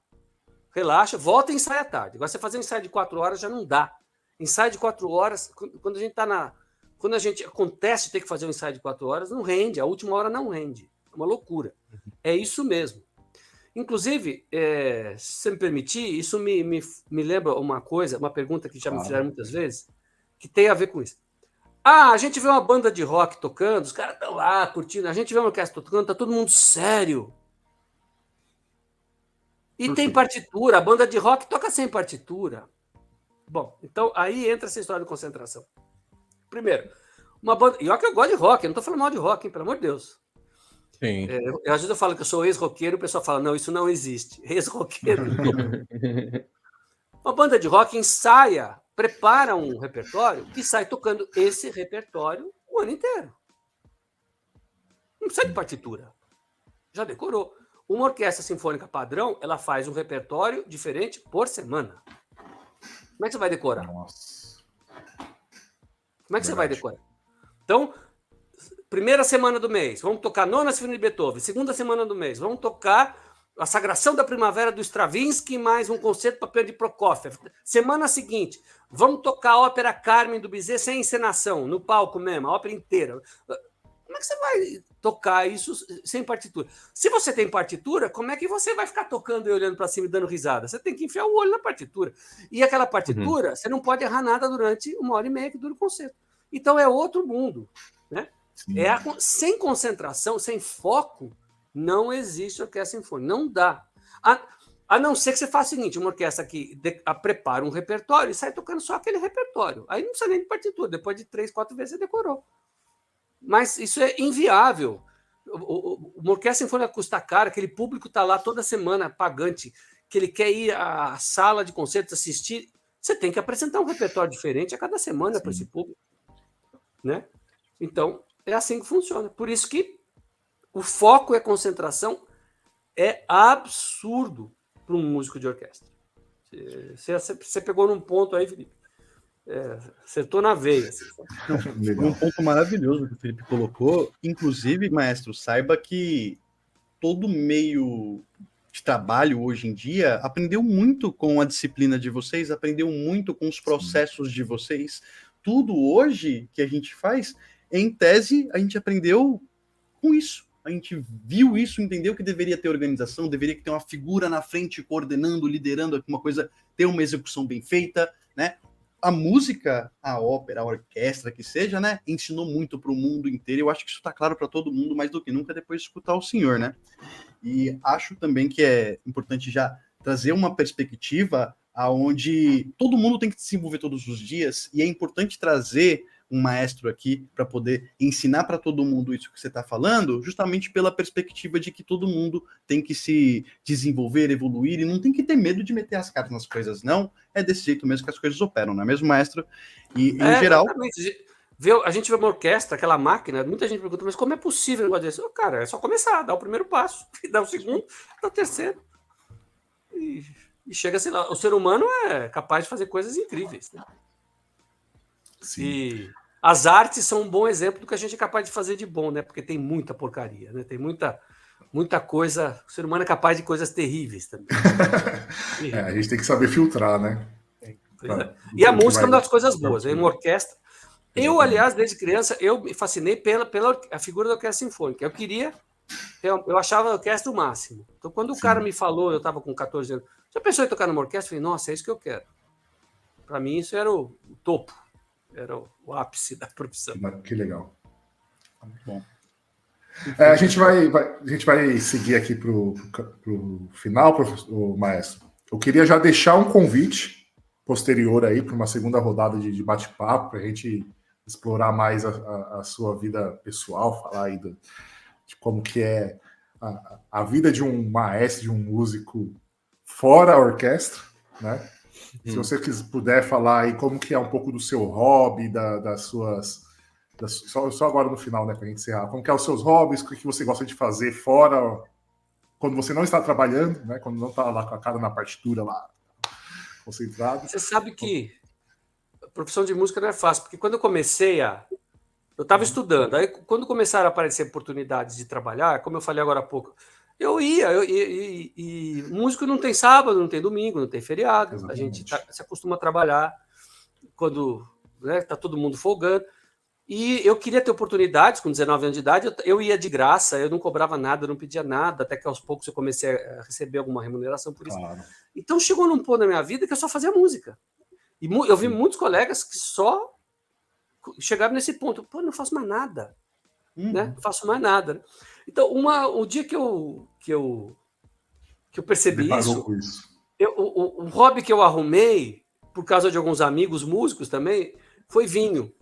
relaxa, volta e ensaia à tarde. Agora, você fazer um ensaio de 4 horas já não dá. Ensaio de 4 horas, quando a gente está na... Quando a gente acontece ter que fazer um ensaio de 4 horas, não rende. A última hora não rende. É uma loucura. É isso mesmo. Inclusive, se você me permitir, isso me lembra uma coisa, uma pergunta que já me fizeram muitas vezes, que tem a ver com isso. A gente vê uma banda de rock tocando, os caras estão lá curtindo, a gente vê uma orquestra tocando, tá todo mundo sério. E tem partitura, a banda de rock toca sem partitura. Bom, então aí entra essa história de concentração. Primeiro, uma banda. E olha que eu gosto de rock, eu não estou falando mal de rock, hein, pelo amor de Deus. Sim. Às vezes eu falo que eu sou ex-roqueiro, o pessoal fala, não, isso não existe. Ex-roqueiro. Uma banda de rock ensaia, prepara um repertório e sai tocando esse repertório o ano inteiro. Não precisa de partitura. Já decorou. Uma orquestra sinfônica padrão, ela faz um repertório diferente por semana. Como é que você vai decorar? Nossa. Como é que você vai decorar? Então, primeira semana do mês, vamos tocar Nona Sinfonia de Beethoven. Segunda semana do mês, vamos tocar a Sagração da Primavera do Stravinsky, mais um concerto para piano de Prokofiev. Semana seguinte, vamos tocar a ópera Carmen do Bizet sem encenação, no palco mesmo, a ópera inteira. Como é que você vai tocar isso sem partitura? Se você tem partitura, como é que você vai ficar tocando e olhando para cima e dando risada? Você tem que enfiar o olho na partitura. E aquela partitura, você não pode errar nada durante 1h30 que dura o concerto. Então é outro mundo, né? Sem concentração, sem foco, não existe orquestra sinfônica. Não dá. A não ser que você faça o seguinte, uma orquestra que prepara um repertório e sai tocando só aquele repertório. Aí não precisa nem de partitura. Depois de 3, 4 vezes você decorou. Mas isso é inviável. Uma orquestra sinfônica custa caro, aquele público está lá toda semana pagante, que ele quer ir à sala de concertos assistir. Você tem que apresentar um repertório diferente a cada semana para esse público. Né? Então, é assim que funciona. Por isso que o foco e a concentração é absurdo para um músico de orquestra. Você pegou num ponto aí, Felipe. Acertou na veia. Assim. Um ponto maravilhoso que o Felipe colocou. Inclusive, maestro, saiba que todo meio de trabalho hoje em dia aprendeu muito com a disciplina de vocês, aprendeu muito com os processos de vocês. Tudo hoje que a gente faz, em tese, a gente aprendeu com isso. A gente viu isso, entendeu que deveria ter organização, deveria ter uma figura na frente coordenando, liderando uma coisa, ter uma execução bem feita, né? A música, a ópera, a orquestra, que seja, né, ensinou muito para o mundo inteiro. Eu acho que isso está claro para todo mundo, mais do que nunca, depois de escutar o senhor, né? E acho também que é importante já trazer uma perspectiva aonde todo mundo tem que se desenvolver todos os dias, e é importante trazer um maestro aqui para poder ensinar para todo mundo isso que você está falando, justamente pela perspectiva de que todo mundo tem que se desenvolver, evoluir, e não tem que ter medo de meter as caras nas coisas, não. É desse jeito mesmo que as coisas operam, não é mesmo, maestro? E, em geral... Exatamente. A gente vê uma orquestra, aquela máquina, muita gente pergunta, mas como é possível um negócio desse? Cara, é só começar, dar o primeiro passo, dar o segundo, dar o terceiro. E chega, sei lá, o ser humano é capaz de fazer coisas incríveis, né? Sim. E as artes são um bom exemplo do que a gente é capaz de fazer de bom, né? Porque tem muita porcaria, né? Tem muita coisa. O ser humano é capaz de coisas terríveis também. A gente tem que saber filtrar, né? E a música é uma das coisas boas. Em uma orquestra. Eu, aliás, desde criança, eu me fascinei pela a figura da orquestra sinfônica. Eu achava a orquestra o máximo. Então, quando o cara me falou, eu estava com 14 anos, já pensou em tocar numa orquestra? Eu falei, nossa, é isso que eu quero. Para mim, isso era o topo. Era o ápice da profissão. Que legal. Muito bom. A gente vai seguir aqui para o final, o maestro. Eu queria já deixar um convite posterior aí para uma segunda rodada de bate-papo, para a gente explorar mais a sua vida pessoal, falar aí de como que é a vida de um maestro, de um músico fora a orquestra, né? Se você puder falar aí como que é um pouco do seu hobby, das suas... Só agora no final, né, pra gente encerrar. Como que é os seus hobbies, o que você gosta de fazer fora, quando você não está trabalhando, né? Quando não está lá com a cara na partitura, lá, concentrado. Você sabe que a profissão de música não é fácil, porque quando eu comecei eu estava estudando, aí quando começaram a aparecer oportunidades de trabalhar, como eu falei agora há pouco, eu ia, e músico não tem sábado, não tem domingo, não tem feriado. Exatamente. A gente se acostuma a trabalhar quando tá todo mundo folgando. E eu queria ter oportunidades, com 19 anos de idade, eu ia de graça, eu não cobrava nada, eu não pedia nada, até que aos poucos eu comecei a receber alguma remuneração por isso. Claro. Então chegou num ponto na minha vida que eu só fazia música. E eu vi muitos colegas que só chegaram nesse ponto. Pô, não faço mais nada. Né? Não faço mais nada. Né? Então, o dia que eu percebi isso, o hobby que eu arrumei, por causa de alguns amigos músicos também, foi vinho.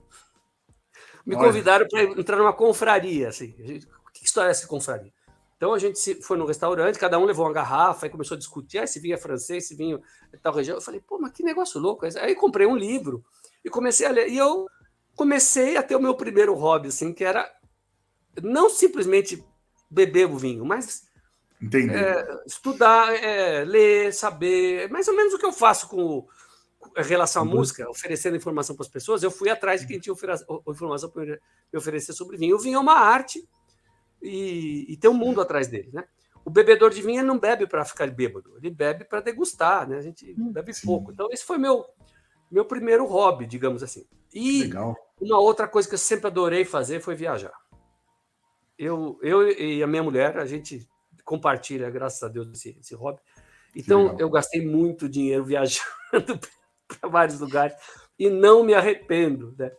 Me convidaram para entrar numa confraria. Assim. Que história é essa confraria? Então a gente foi num restaurante, cada um levou uma garrafa e começou a discutir. Esse vinho é francês, esse vinho é tal região. Eu falei, pô, mas que negócio louco. Aí comprei um livro e comecei a ler. E eu comecei a ter o meu primeiro hobby, assim, que era não simplesmente beber o vinho, mas estudar, ler, saber. Mais ou menos o que eu faço com relação à música, oferecendo informação para as pessoas. Eu fui atrás de quem tinha informação para me oferecer sobre vinho. O vinho é uma arte e tem um mundo atrás dele, né? O bebedor de vinho não bebe para ficar bêbado, ele bebe para degustar, né? A gente bebe pouco. Então, esse foi meu primeiro hobby, digamos assim. E legal. Uma outra coisa que eu sempre adorei fazer foi viajar. Eu e a minha mulher, a gente compartilha, graças a Deus, esse hobby. Então, eu gastei muito dinheiro viajando para vários lugares e não me arrependo, né?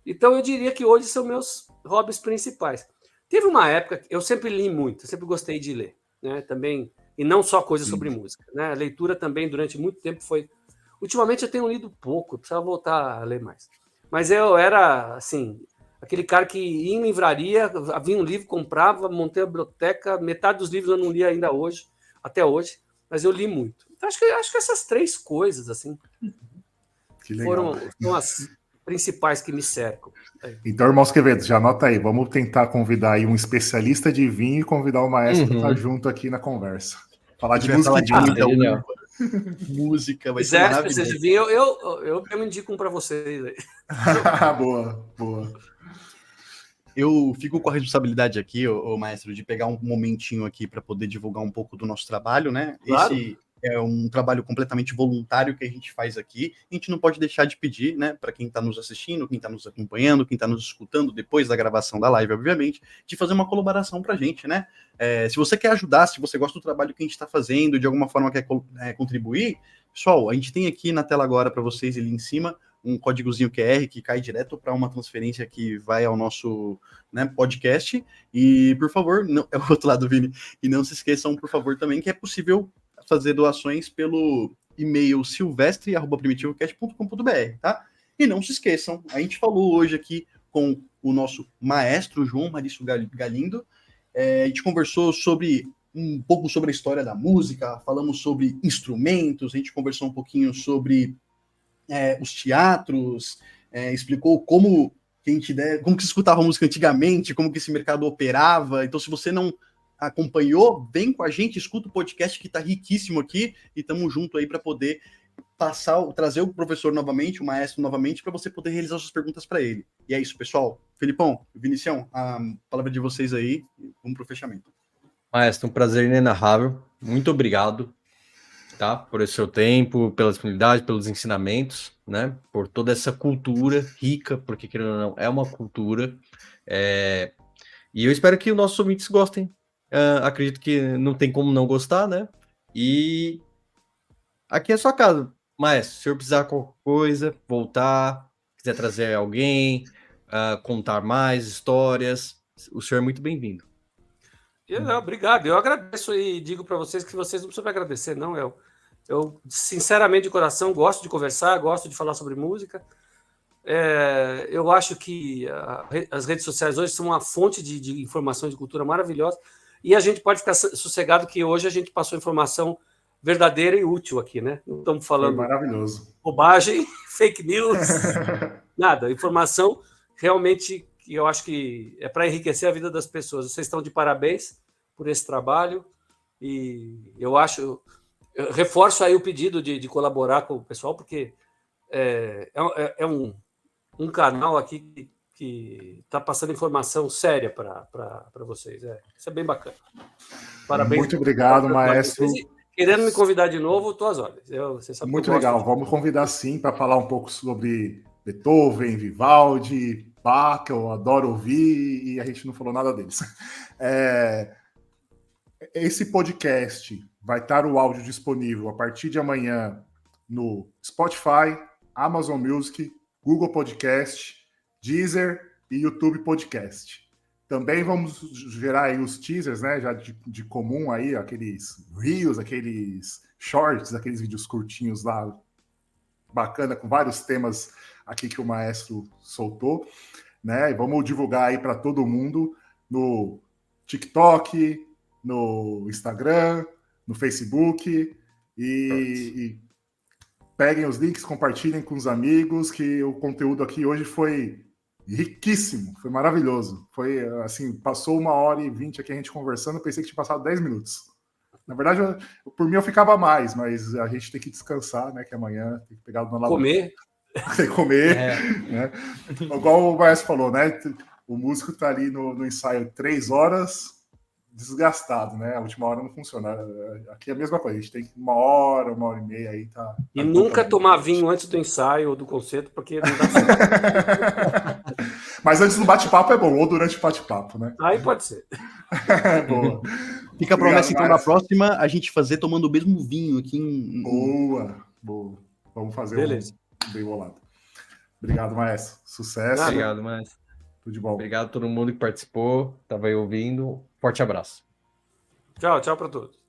Então, eu diria que hoje são meus hobbies principais. Teve uma época que eu sempre li muito, eu sempre gostei de ler, né? Também, e não só coisas sobre música, né? A leitura também, durante muito tempo, foi... Ultimamente, eu tenho lido pouco, eu precisava voltar a ler mais. Mas eu era, assim, aquele cara que ia em livraria, havia um livro, comprava, montei a biblioteca, metade dos livros eu não li ainda hoje, até hoje, mas eu li muito. Então, acho que essas três coisas, assim, são as principais que me cercam. Então, irmãos Quevedo, já anota aí, vamos tentar convidar aí um especialista de vinho e convidar o maestro para estar junto aqui na conversa. Falar de música e vinho. Música, vai ser maravilhoso. Se vir, eu indico um para vocês aí. Boa. Eu fico com a responsabilidade aqui, ô maestro, de pegar um momentinho aqui para poder divulgar um pouco do nosso trabalho, né? Claro. Esse é um trabalho completamente voluntário que a gente faz aqui. A gente não pode deixar de pedir, né, para quem está nos assistindo, quem está nos acompanhando, quem está nos escutando depois da gravação da live, obviamente, de fazer uma colaboração para a gente, né? Se você quer ajudar, se você gosta do trabalho que a gente está fazendo, de alguma forma quer contribuir, pessoal, a gente tem aqui na tela agora para vocês, ali em cima, um códigozinho QR que cai direto para uma transferência que vai ao nosso, né, podcast. E, por favor, não, é o outro lado, Vini, e não se esqueçam, por favor, também que é possível fazer doações pelo e-mail silvestre@primitivocast.com.br, tá? E não se esqueçam, a gente falou hoje aqui com o nosso maestro João Marício Galindo, a gente conversou sobre um pouco sobre a história da música, falamos sobre instrumentos, a gente conversou um pouquinho sobre os teatros, explicou como que se escutava música antigamente, como que esse mercado operava. Então, se você não acompanhou, vem com a gente, escuta o podcast que está riquíssimo aqui e estamos junto aí para poder trazer o professor novamente, o maestro novamente, para você poder realizar suas perguntas para ele. E é isso, pessoal. Felipão, Vinicião, a palavra de vocês aí, vamos para o fechamento. Maestro, um prazer inenarrável. Muito obrigado, tá? Por esse seu tempo, pela disponibilidade, pelos ensinamentos, né? Por toda essa cultura rica, porque, querendo ou não, é uma cultura. E eu espero que os nossos ouvintes gostem. Acredito que não tem como não gostar, né? E aqui é a sua casa, maestro. Se o senhor precisar de qualquer coisa, voltar, quiser trazer alguém, contar mais histórias, o senhor é muito bem-vindo. Obrigado, eu agradeço e digo para vocês que vocês não precisam me agradecer, não. Eu, sinceramente, de coração, gosto de conversar, gosto de falar sobre música. Eu acho que as redes sociais hoje são uma fonte de informação de cultura maravilhosa, e a gente pode ficar sossegado que hoje a gente passou informação verdadeira e útil aqui, né? Não estamos Foi falando maravilhoso. bobagem, fake news, nada. Informação realmente que eu acho que é para enriquecer a vida das pessoas. Vocês estão de parabéns por esse trabalho, e eu reforço aí o pedido de colaborar com o pessoal, porque é um canal aqui que está passando informação séria para vocês. Isso é bem bacana. Parabéns. Muito obrigado, maestro. Querendo me convidar de novo, estou às ordens. Muito legal. Vamos convidar sim para falar um pouco sobre Beethoven, Vivaldi, Bach, que eu adoro ouvir, e a gente não falou nada deles. Esse podcast vai estar o áudio disponível a partir de amanhã no Spotify, Amazon Music, Google Podcast, Deezer e YouTube Podcast. Também vamos gerar aí os teasers, né, já de comum aí, aqueles reels, aqueles shorts, aqueles vídeos curtinhos lá, bacana, com vários temas aqui que o maestro soltou, né, e vamos divulgar aí para todo mundo no TikTok, no Instagram, no Facebook, e peguem os links, compartilhem com os amigos, que o conteúdo aqui hoje foi riquíssimo, foi maravilhoso. Foi assim, passou 1h20 aqui a gente conversando, pensei que tinha passado 10 minutos. Na verdade, por mim eu ficava mais, mas a gente tem que descansar, né? Que amanhã tem que pegar o dona comer. Tem que comer, né? Igual o Maestro falou, né? O músico tá ali no ensaio 3 horas, desgastado, né? A última hora não funciona. Aqui é a mesma coisa, a gente tem 1h, 1h30 aí, tá. E nunca tomar vinho antes do ensaio ou do concerto, porque não dá certo. Mas antes do bate-papo é bom, ou durante o bate-papo, né? Aí pode ser. Boa. Fica a promessa, então, na próxima, a gente fazer tomando o mesmo vinho aqui. Boa. Vamos fazer Beleza. Bem bolado. Obrigado, maestro. Sucesso. Obrigado, maestro. Tudo de bom. Obrigado a todo mundo que participou, estava aí ouvindo. Forte abraço. Tchau para todos.